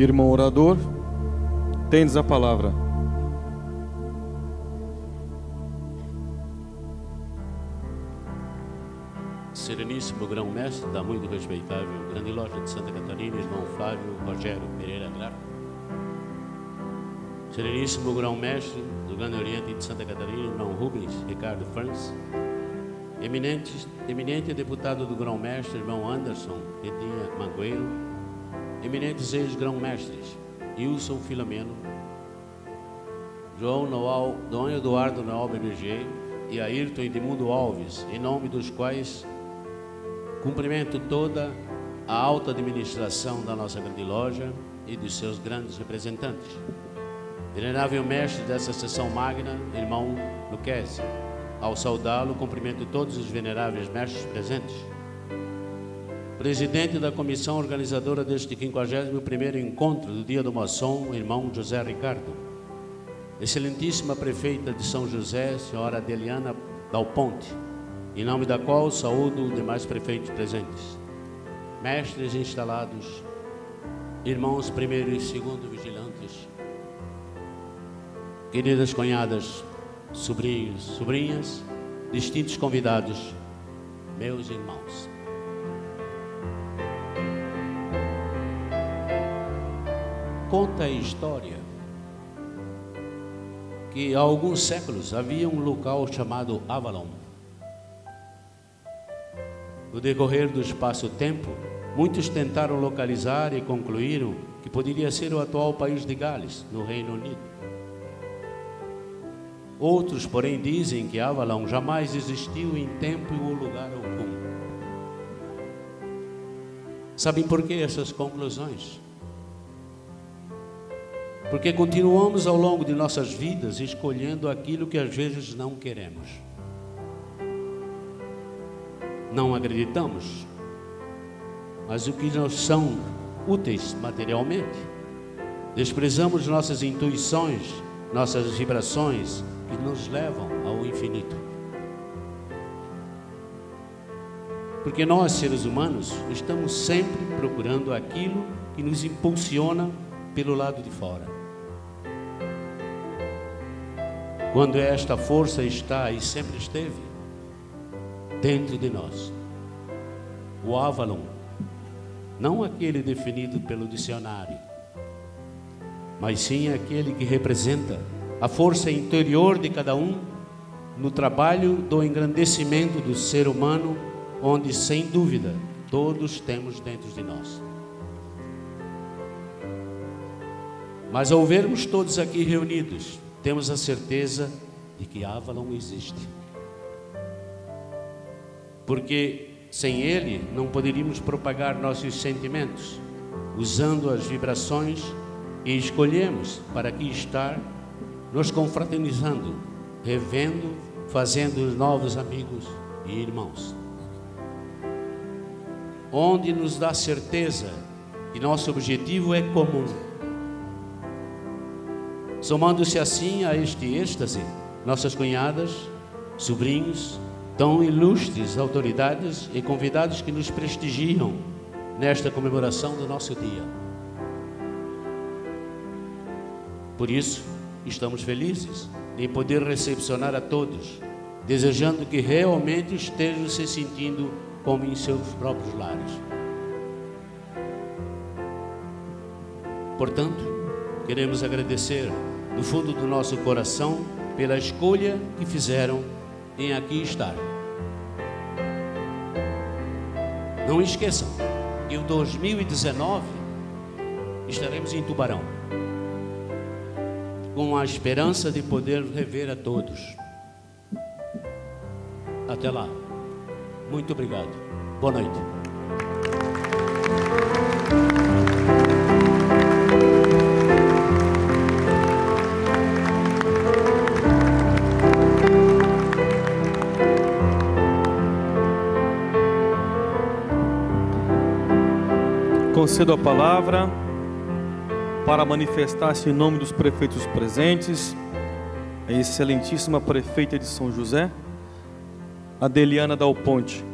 Irmão orador, tendes a palavra. Sereníssimo grão-mestre da muito respeitável Grande Loja de Santa Catarina, irmão Flávio Rogério Pereira Graco. Sereníssimo grão-mestre do Grande Oriente de Santa Catarina, irmão Rubens Ricardo Franz. Eminente deputado do grão-mestre, irmão Anderson Petinha Mangueiro. Eminentes ex-grão-mestres, Wilson Filomeno, João Noal, Dom Eduardo Noal BBG e Ayrton Edmundo Alves, em nome dos quais cumprimento toda a alta administração da nossa grande loja e dos seus grandes representantes. Venerável mestre dessa sessão magna, irmão Luquezzi, ao saudá-lo, cumprimento todos os veneráveis mestres presentes. Presidente da comissão organizadora deste 51º encontro do Dia do Maçom, irmão José Ricardo. Excelentíssima prefeita de São José, senhora Adeliana Dal Ponte, em nome da qual saúdo os demais prefeitos presentes. Mestres instalados, irmãos primeiro e segundo vigilantes, queridas cunhadas, sobrinhos, sobrinhas, distintos convidados, meus irmãos. Conta a história que há alguns séculos havia um local chamado Avalon. No decorrer do espaço-tempo, muitos tentaram localizar e concluíram que poderia ser o atual país de Gales, no Reino Unido. Outros, porém, dizem que Avalon jamais existiu em tempo ou lugar algum. Sabem por que essas conclusões? Porque continuamos ao longo de nossas vidas escolhendo aquilo que às vezes não queremos. Não acreditamos, mas o que nos são úteis materialmente. Desprezamos nossas intuições, nossas vibrações que nos levam ao infinito. Porque nós, seres humanos, estamos sempre procurando aquilo que nos impulsiona pelo lado de fora. Quando esta força está e sempre esteve dentro de nós. O Avalon, não aquele definido pelo dicionário, mas sim aquele que representa a força interior de cada um no trabalho do engrandecimento do ser humano, onde, sem dúvida, todos temos dentro de nós. Mas ao vermos todos aqui reunidos, temos a certeza de que Avalon existe. Porque sem ele não poderíamos propagar nossos sentimentos, usando as vibrações, e escolhemos para aqui estar, nos confraternizando, revendo, fazendo novos amigos e irmãos. Onde nos dá certeza que nosso objetivo é comum. Somando-se assim a este êxtase, nossas cunhadas, sobrinhos, tão ilustres autoridades e convidados que nos prestigiam nesta comemoração do nosso dia. Por isso, estamos felizes em poder recepcionar a todos, desejando que realmente estejam se sentindo como em seus próprios lares. Portanto, queremos agradecer do fundo do nosso coração pela escolha que fizeram em aqui estar. Não esqueçam que em 2019 estaremos em Tubarão, com a esperança de poder rever a todos. Até lá. Muito obrigado. Boa noite. Concedo a palavra para manifestar-se em nome dos prefeitos presentes, a excelentíssima prefeita de São José, Adeliana Dal Ponte.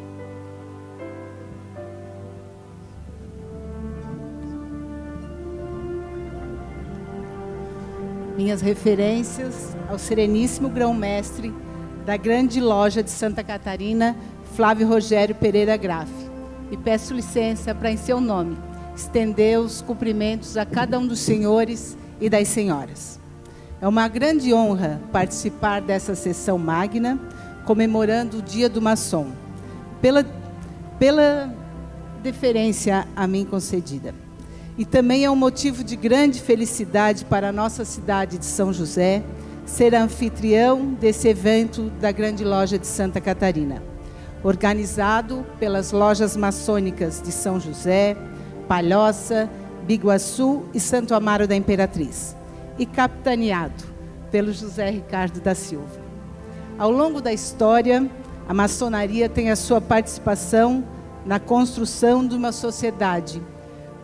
Minhas referências ao Sereníssimo Grão-Mestre da Grande Loja de Santa Catarina, Flávio Rogério Pereira Graff. E peço licença para, em seu nome, estender os cumprimentos a cada um dos senhores e das senhoras. É uma grande honra participar dessa sessão magna, comemorando o Dia do Maçom, pela deferência a mim concedida. E também é um motivo de grande felicidade para a nossa cidade de São José ser anfitrião desse evento da Grande Loja de Santa Catarina, organizado pelas lojas maçônicas de São José, Palhoça, Biguaçu e Santo Amaro da Imperatriz, e capitaneado pelo José Ricardo da Silva. Ao longo da história, a maçonaria tem a sua participação na construção de uma sociedade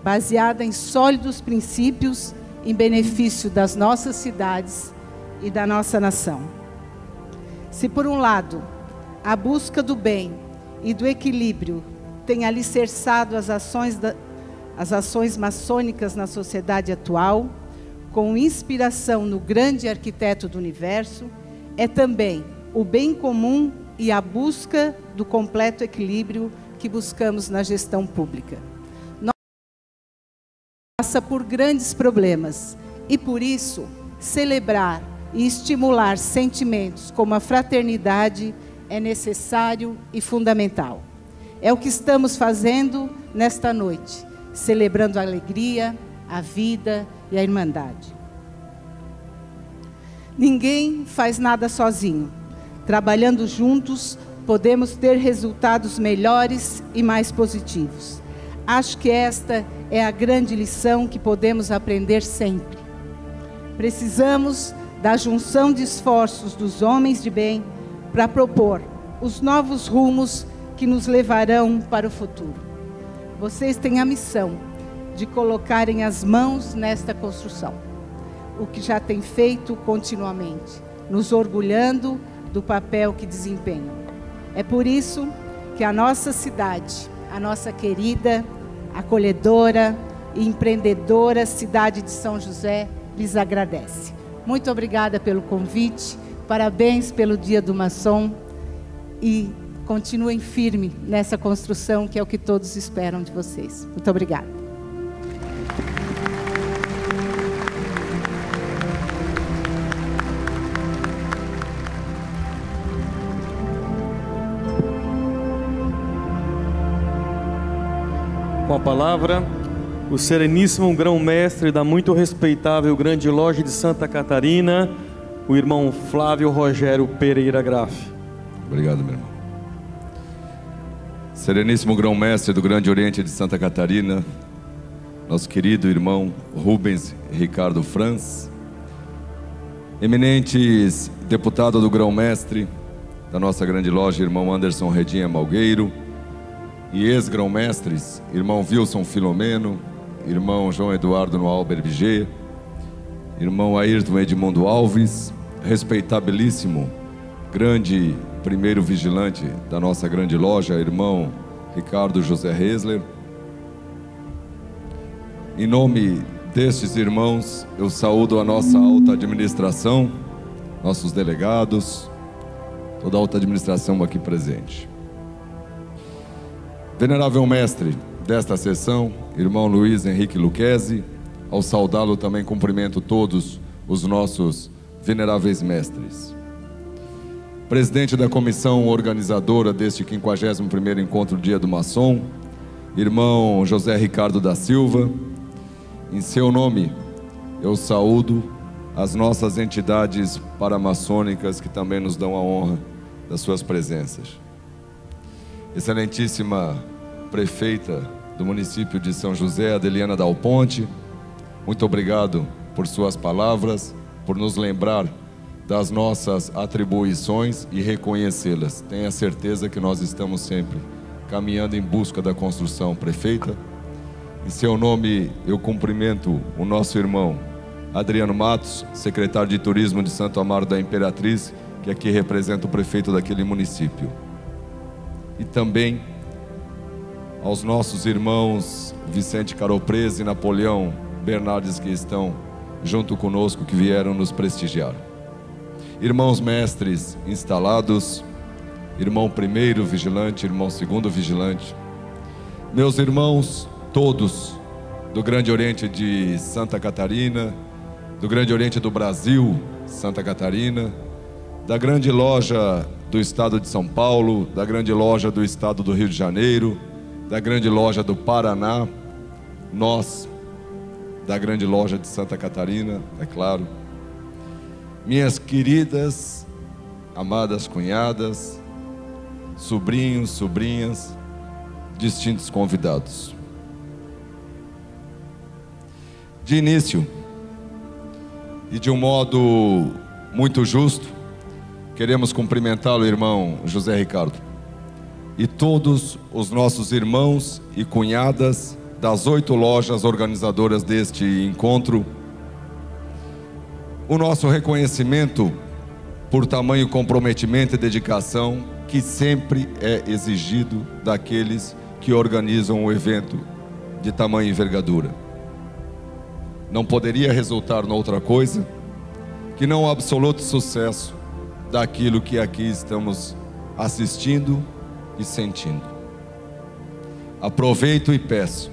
baseada em sólidos princípios em benefício das nossas cidades e da nossa nação. Se, por um lado, a busca do bem e do equilíbrio tem alicerçado as ações maçônicas na sociedade atual, com inspiração no grande arquiteto do universo, é também o bem comum e a busca do completo equilíbrio que buscamos na gestão pública. Passa por grandes problemas e, por isso, celebrar e estimular sentimentos como a fraternidade é necessário e fundamental. É o que estamos fazendo nesta noite, celebrando a alegria, a vida e a irmandade. Ninguém faz nada sozinho. Trabalhando juntos, podemos ter resultados melhores e mais positivos. Acho que esta é a grande lição que podemos aprender sempre. Precisamos da junção de esforços dos homens de bem para propor os novos rumos que nos levarão para o futuro. Vocês têm a missão de colocarem as mãos nesta construção, o que já tem feito continuamente, nos orgulhando do papel que desempenham. É por isso que a nossa cidade, a nossa querida, acolhedora e empreendedora cidade de São José lhes agradece. Muito obrigada pelo convite, parabéns pelo Dia do Maçom e continuem firme nessa construção que é o que todos esperam de vocês. Muito obrigada. Com a palavra, o Sereníssimo Grão-Mestre da muito respeitável Grande Loja de Santa Catarina, o irmão Flávio Rogério Pereira Graff. Obrigado, meu irmão. Sereníssimo Grão-Mestre do Grande Oriente de Santa Catarina, nosso querido irmão Rubens Ricardo Franz, eminentes deputado do Grão-Mestre da nossa Grande Loja, irmão Anderson Redinha Malgueiro, e ex-grão-mestres, irmão Wilson Filomeno, irmão João Eduardo Noalber Vigê, irmão Ayrton Edmundo Alves, respeitabilíssimo, grande primeiro vigilante da nossa grande loja, irmão Ricardo José Resler. Em nome destes irmãos, eu saúdo a nossa alta administração, nossos delegados, toda a alta administração aqui presente. Venerável mestre desta sessão, irmão Luiz Henrique Luquezzi, ao saudá-lo também cumprimento todos os nossos veneráveis mestres. Presidente da comissão organizadora deste 51º Encontro Dia do Maçom, irmão José Ricardo da Silva, em seu nome eu saúdo as nossas entidades paramaçônicas que também nos dão a honra das suas presenças. Excelentíssima prefeita do município de São José, Adeliana Dal Ponte, muito obrigado por suas palavras, por nos lembrar das nossas atribuições e reconhecê-las. Tenha certeza que nós estamos sempre caminhando em busca da construção. Prefeita, em seu nome eu cumprimento o nosso irmão Adriano Matos, secretário de Turismo de Santo Amaro da Imperatriz, que aqui representa o prefeito daquele município. E também aos nossos irmãos Vicente Caroprese e Napoleão Bernardes, que estão junto conosco, que vieram nos prestigiar. Irmãos mestres instalados, irmão primeiro vigilante, irmão segundo vigilante, meus irmãos todos do Grande Oriente de Santa Catarina, do Grande Oriente do Brasil, Santa Catarina, da Grande Loja do Estado de São Paulo, da Grande Loja do Estado do Rio de Janeiro, da Grande Loja do Paraná, nós, da Grande Loja de Santa Catarina, é claro, minhas queridas, amadas cunhadas, sobrinhos, sobrinhas, distintos convidados. De início, e de um modo muito justo, queremos cumprimentá-lo, irmão José Ricardo, e todos os nossos irmãos e cunhadas das 8 lojas organizadoras deste encontro. O nosso reconhecimento por tamanho comprometimento e dedicação que sempre é exigido daqueles que organizam o evento de tamanha envergadura. Não poderia resultar noutra coisa que não o absoluto sucesso daquilo que aqui estamos assistindo e sentindo. Aproveito e peço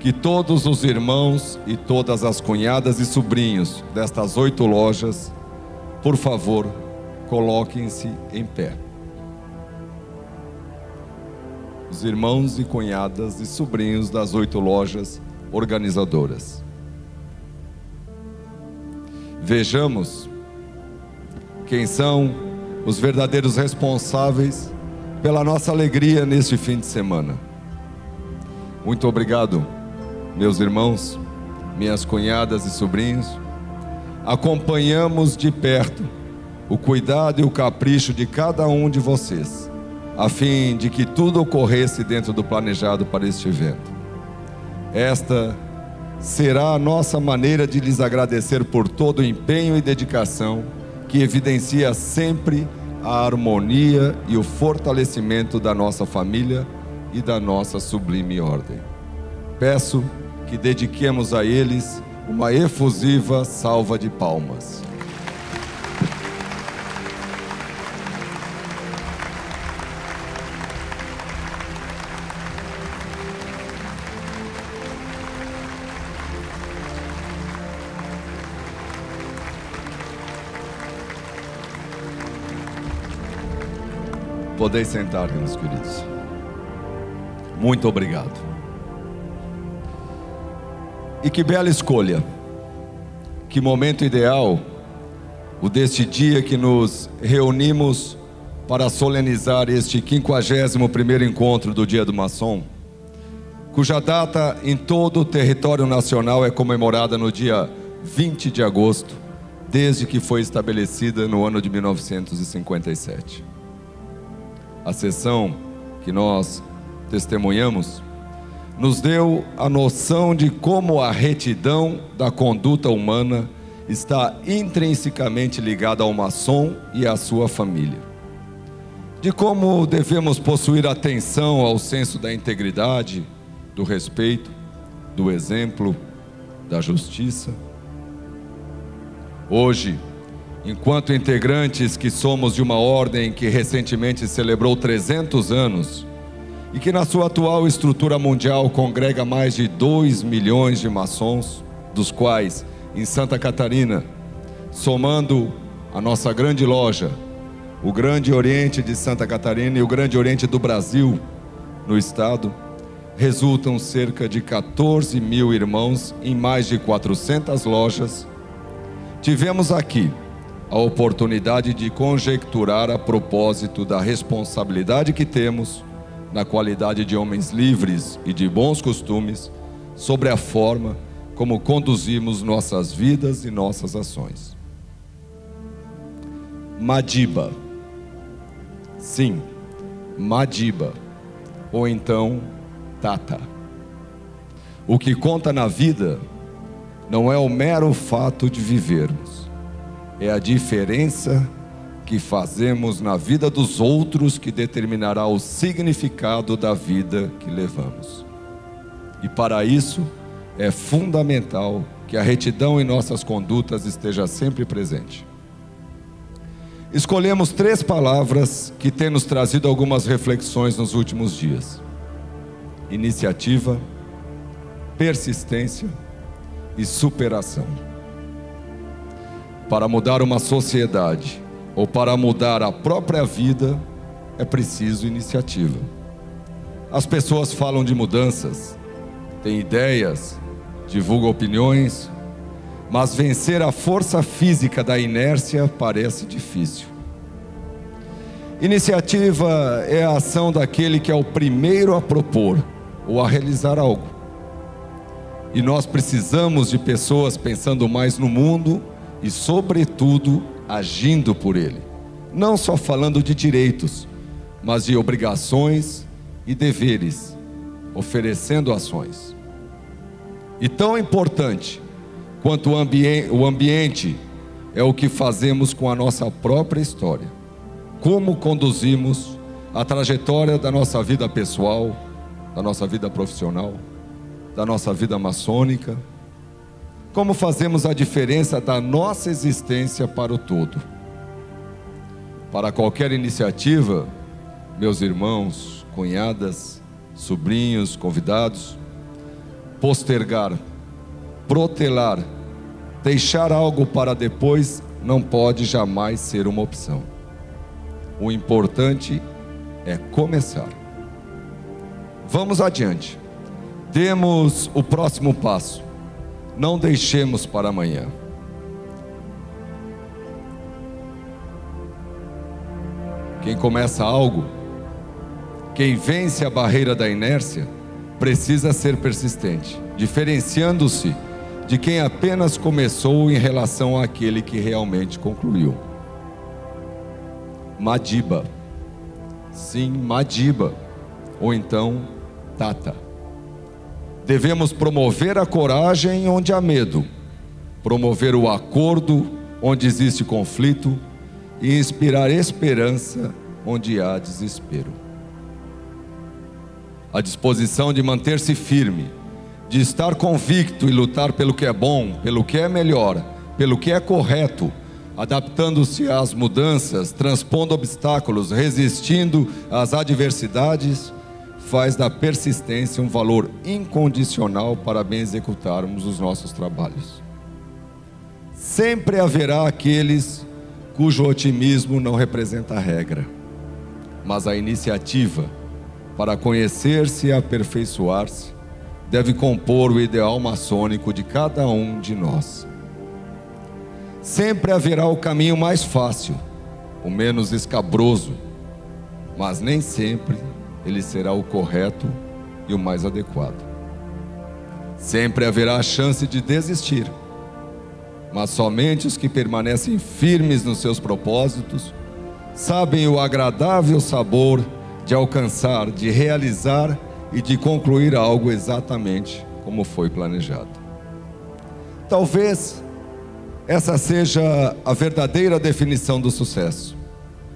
que todos os irmãos e todas as cunhadas e sobrinhos destas 8 lojas, por favor, coloquem-se em pé. Os irmãos e cunhadas e sobrinhos das 8 lojas organizadoras. Vejamos quem são os verdadeiros responsáveis pela nossa alegria neste fim de semana. Muito obrigado, meus irmãos, minhas cunhadas e sobrinhos. Acompanhamos de perto o cuidado e o capricho de cada um de vocês, a fim de que tudo ocorresse dentro do planejado para este evento. Esta será a nossa maneira de lhes agradecer por todo o empenho e dedicação que evidencia sempre a harmonia e o fortalecimento da nossa família e da nossa sublime ordem. Peço que dediquemos a eles uma efusiva salva de palmas. Podeis sentar, meus queridos. Muito obrigado. E que bela escolha, que momento ideal, o deste dia que nos reunimos para solenizar este 51º encontro do Dia do Maçom, cuja data em todo o território nacional é comemorada no dia 20 de agosto, desde que foi estabelecida no ano de 1957. A sessão que nós testemunhamos nos deu a noção de como a retidão da conduta humana está intrinsecamente ligada ao maçom e à sua família. De como devemos possuir atenção ao senso da integridade, do respeito, do exemplo, da justiça. Hoje, enquanto integrantes que somos de uma ordem que recentemente celebrou 300 anos e que na sua atual estrutura mundial congrega mais de 2 milhões de maçons, dos quais em Santa Catarina, somando a nossa grande loja, o Grande Oriente de Santa Catarina e o Grande Oriente do Brasil no estado, resultam cerca de 14 mil irmãos em mais de 400 lojas. Tivemos aqui a oportunidade de conjecturar a propósito da responsabilidade que temos, na qualidade de homens livres e de bons costumes, sobre a forma como conduzimos nossas vidas e nossas ações. Madiba. Sim, Madiba, ou então Tata. O que conta na vida não é o mero fato de vivermos, é a diferença que fazemos na vida dos outros que determinará o significado da vida que levamos. E para isso é fundamental que a retidão em nossas condutas esteja sempre presente. Escolhemos 3 palavras que têm nos trazido algumas reflexões nos últimos dias: iniciativa, persistência e superação. Para mudar uma sociedade ou para mudar a própria vida, é preciso iniciativa. As pessoas falam de mudanças, têm ideias, divulgam opiniões, mas vencer a força física da inércia parece difícil. Iniciativa é a ação daquele que é o primeiro a propor ou a realizar algo. E nós precisamos de pessoas pensando mais no mundo e, sobretudo, agindo por ele. Não só falando de direitos, mas de obrigações e deveres, oferecendo ações. E tão importante quanto o ambiente é o que fazemos com a nossa própria história. Como conduzimos a trajetória da nossa vida pessoal, da nossa vida profissional, da nossa vida maçônica. Como fazemos a diferença da nossa existência para o todo. Para qualquer iniciativa, meus irmãos, cunhadas, sobrinhos, convidados, postergar, protelar, deixar algo para depois não pode jamais ser uma opção. O importante é começar. Vamos adiante. Demos o próximo passo. Não deixemos para amanhã. Quem começa algo, quem vence a barreira da inércia, precisa ser persistente, diferenciando-se de quem apenas começou em relação àquele que realmente concluiu. Madiba. Sim, Madiba. Ou então, Tata. Devemos promover a coragem onde há medo, promover o acordo onde existe conflito e inspirar esperança onde há desespero. A disposição de manter-se firme, de estar convicto e lutar pelo que é bom, pelo que é melhor, pelo que é correto, adaptando-se às mudanças, transpondo obstáculos, resistindo às adversidades, faz da persistência um valor incondicional para bem executarmos os nossos trabalhos. Sempre haverá aqueles cujo otimismo não representa a regra, mas a iniciativa para conhecer-se e aperfeiçoar-se deve compor o ideal maçônico de cada um de nós. Sempre haverá o caminho mais fácil, o menos escabroso, mas nem sempre ele será o correto e o mais adequado. Sempre haverá a chance de desistir, mas somente os que permanecem firmes nos seus propósitos sabem o agradável sabor de alcançar, de realizar e de concluir algo exatamente como foi planejado. Talvez essa seja a verdadeira definição do sucesso,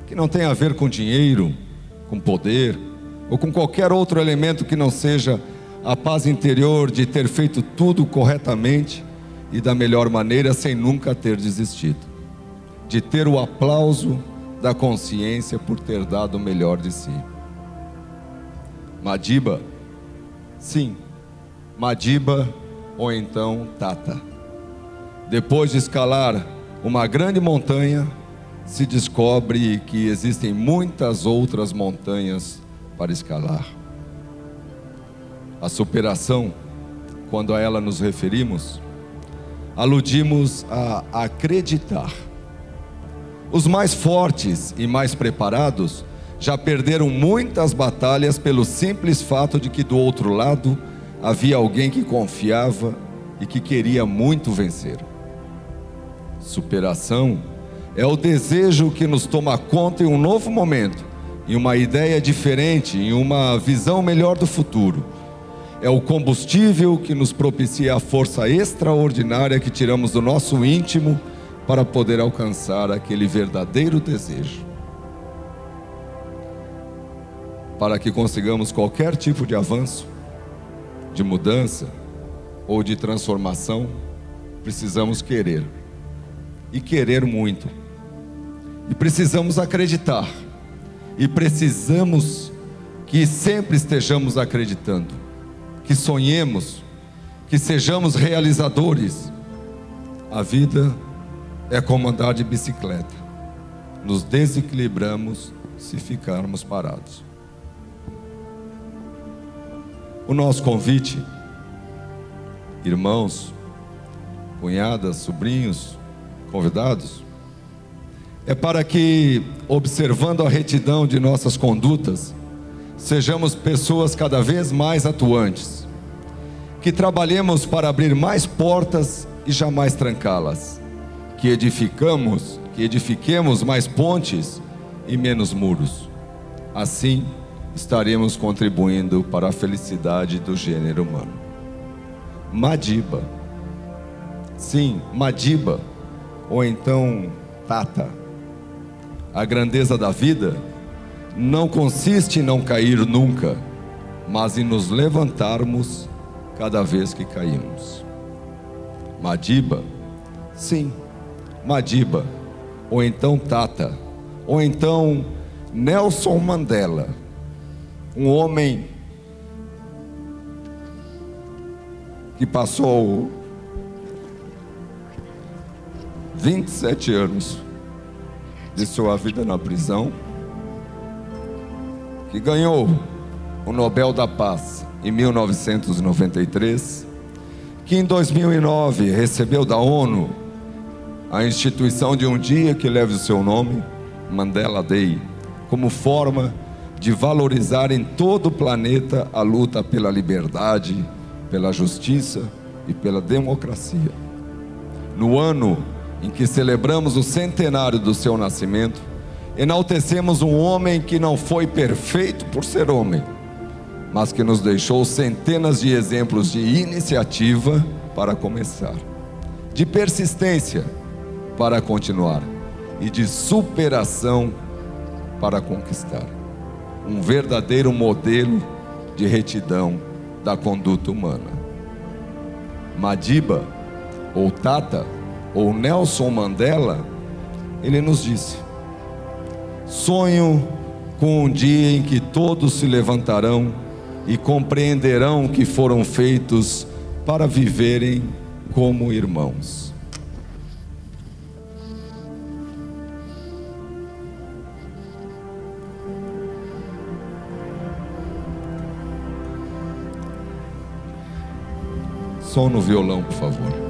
que não tem a ver com dinheiro, com poder ou com qualquer outro elemento que não seja a paz interior de ter feito tudo corretamente e da melhor maneira sem nunca ter desistido, de ter o aplauso da consciência por ter dado o melhor de si. Madiba, sim, Madiba ou então Tata. Depois de escalar uma grande montanha, se descobre que existem muitas outras montanhas para escalar. A superação, quando a ela nos referimos, aludimos a acreditar. Os mais fortes e mais preparados já perderam muitas batalhas pelo simples fato de que do outro lado havia alguém que confiava e que queria muito vencer. Superação é o desejo que nos toma conta em um novo momento, em uma ideia diferente, em uma visão melhor do futuro. É o combustível que nos propicia a força extraordinária que tiramos do nosso íntimo para poder alcançar aquele verdadeiro desejo. Para que consigamos qualquer tipo de avanço, de mudança ou de transformação, precisamos querer. E querer muito. E precisamos acreditar. E precisamos que sempre estejamos acreditando. Que sonhemos. Que sejamos realizadores. A vida é como andar de bicicleta. Nos desequilibramos se ficarmos parados. O nosso convite, irmãos, cunhadas, sobrinhos, convidados, é para que, observando a retidão de nossas condutas, sejamos pessoas cada vez mais atuantes, que trabalhemos para abrir mais portas e jamais trancá-las, que edifiquemos mais pontes e menos muros. Assim, estaremos contribuindo para a felicidade do gênero humano. Madiba. Sim, Madiba, ou então Tata. A grandeza da vida não consiste em não cair nunca, mas em nos levantarmos cada vez que caímos. Madiba. Sim, Madiba, ou então Tata, ou então Nelson Mandela. Um homem que passou 27 anos de sua vida na prisão, que ganhou o Nobel da Paz em 1993, que em 2009 recebeu da ONU a instituição de um dia que leve o seu nome, Mandela Day, como forma de valorizar em todo o planeta a luta pela liberdade, pela justiça e pela democracia. No ano em que celebramos o centenário do seu nascimento, enaltecemos um homem que não foi perfeito por ser homem, mas que nos deixou centenas de exemplos de iniciativa para começar, de persistência para continuar e de superação para conquistar. Um verdadeiro modelo de retidão da conduta humana. Madiba, ou Tata, ou Nelson Mandela, ele nos disse: sonho com um dia em que todos se levantarão e compreenderão que foram feitos para viverem como irmãos. Som no violão, por favor.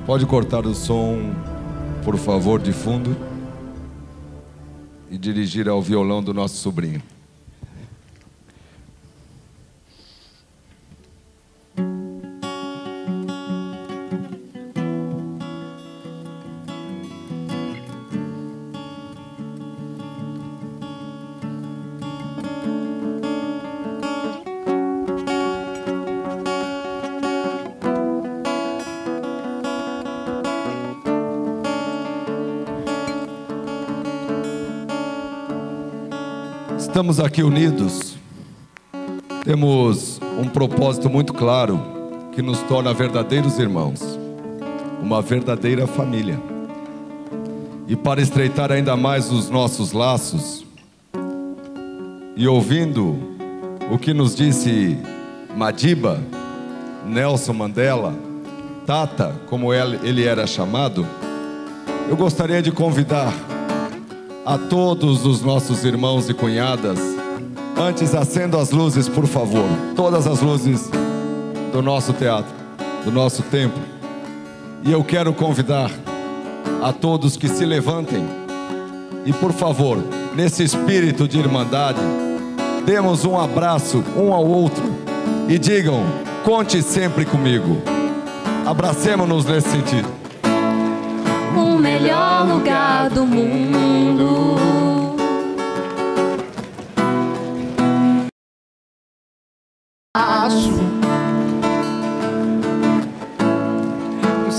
Pode cortar o som, por favor, de fundo, e dirigir ao violão do nosso sobrinho. Estamos aqui unidos, temos um propósito muito claro que nos torna verdadeiros irmãos, uma verdadeira família. E para estreitar ainda mais os nossos laços, e ouvindo o que nos disse Madiba, Nelson Mandela, Tata, como ele era chamado, eu gostaria de convidar a todos os nossos irmãos e cunhadas. Antes, acenda as luzes, por favor, todas as luzes do nosso teatro, do nosso templo. E eu quero convidar a todos que se levantem e, por favor, nesse espírito de irmandade, demos um abraço um ao outro e digam: conte sempre comigo. Abracemos-nos nesse sentido. O melhor lugar do mundo.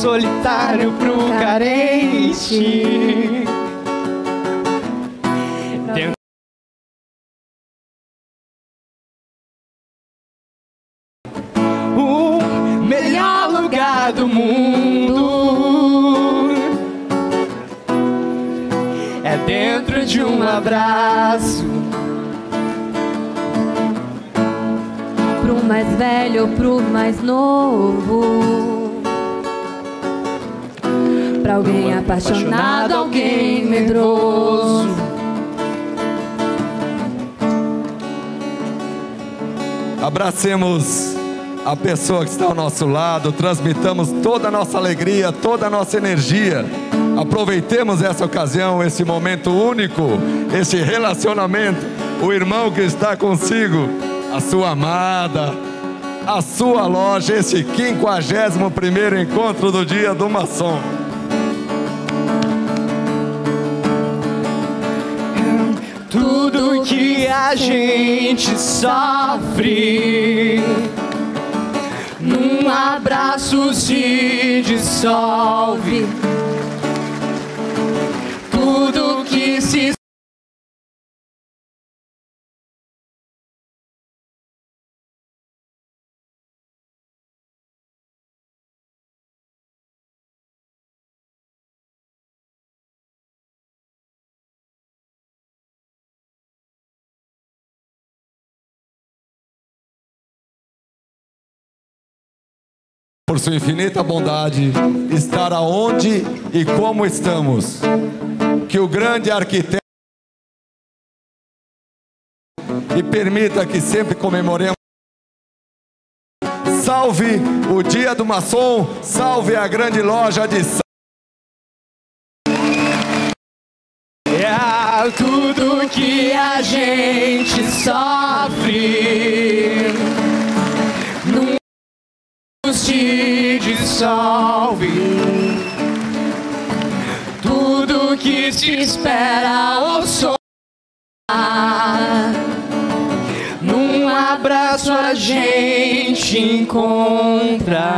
solitário pro carente. O melhor lugar do mundo é dentro de um abraço. Pro mais velho ou pro mais novo, pra alguém apaixonado, alguém medroso. Abracemos a pessoa que está ao nosso lado, transmitamos toda a nossa alegria, toda a nossa energia. Aproveitemos essa ocasião, esse momento único, esse relacionamento. O irmão que está consigo, a sua amada, a sua loja, esse 51º encontro do Dia do Maçom. Tudo que a gente sofre num abraço se dissolve. Tudo que se por sua infinita bondade, estar aonde e como estamos. Que o grande arquiteto e permita que sempre comemoremos. Salve o Dia do Maçom, salve a grande loja de tudo que a gente sofre num se dissolve. Tudo que se espera ou sonha, num abraço a gente encontra.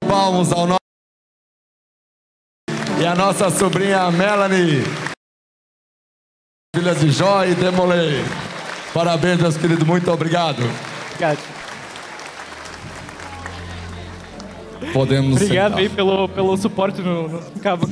Palmas ao nosso e a nossa sobrinha Melanie, filha de Jó e Demolei. Parabéns, meus queridos, muito obrigado. Obrigado. Podemos Obrigado sentar. aí pelo suporte no cabo.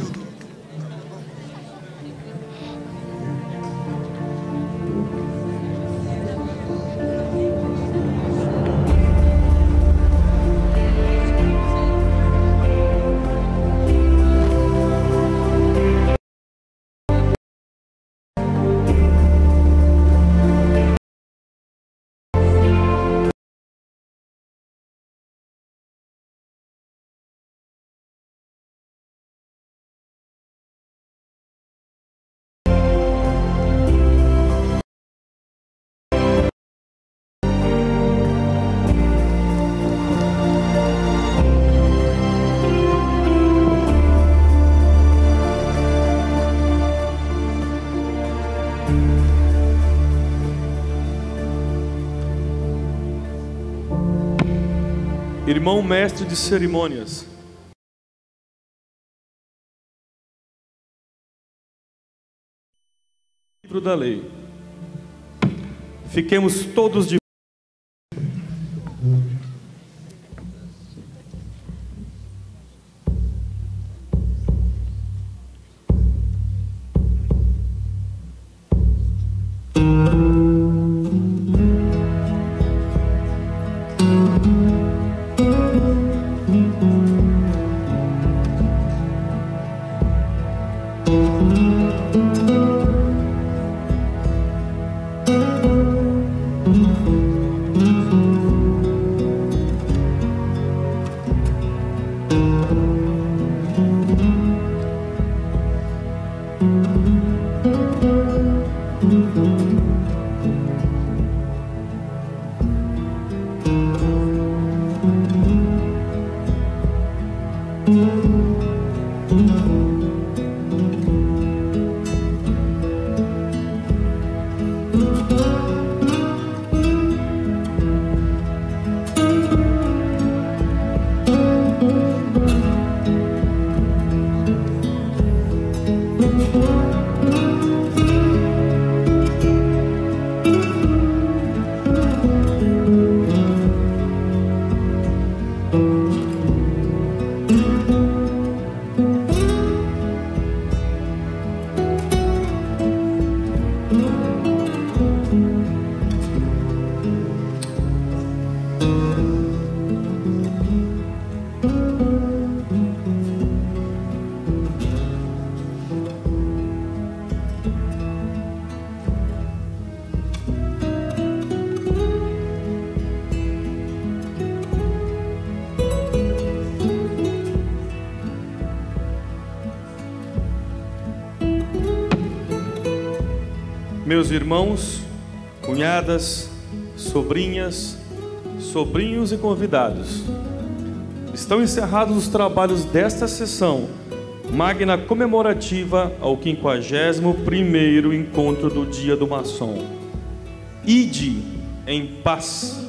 Irmão mestre de cerimônias, livro da lei, fiquemos todos de Meus irmãos, cunhadas, sobrinhas, sobrinhos e convidados, estão encerrados os trabalhos desta sessão magna comemorativa ao 51º encontro do Dia do Maçom. Ide em paz.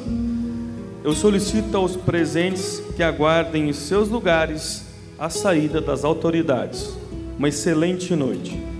Eu solicito aos presentes que aguardem em seus lugares a saída das autoridades. Uma excelente noite.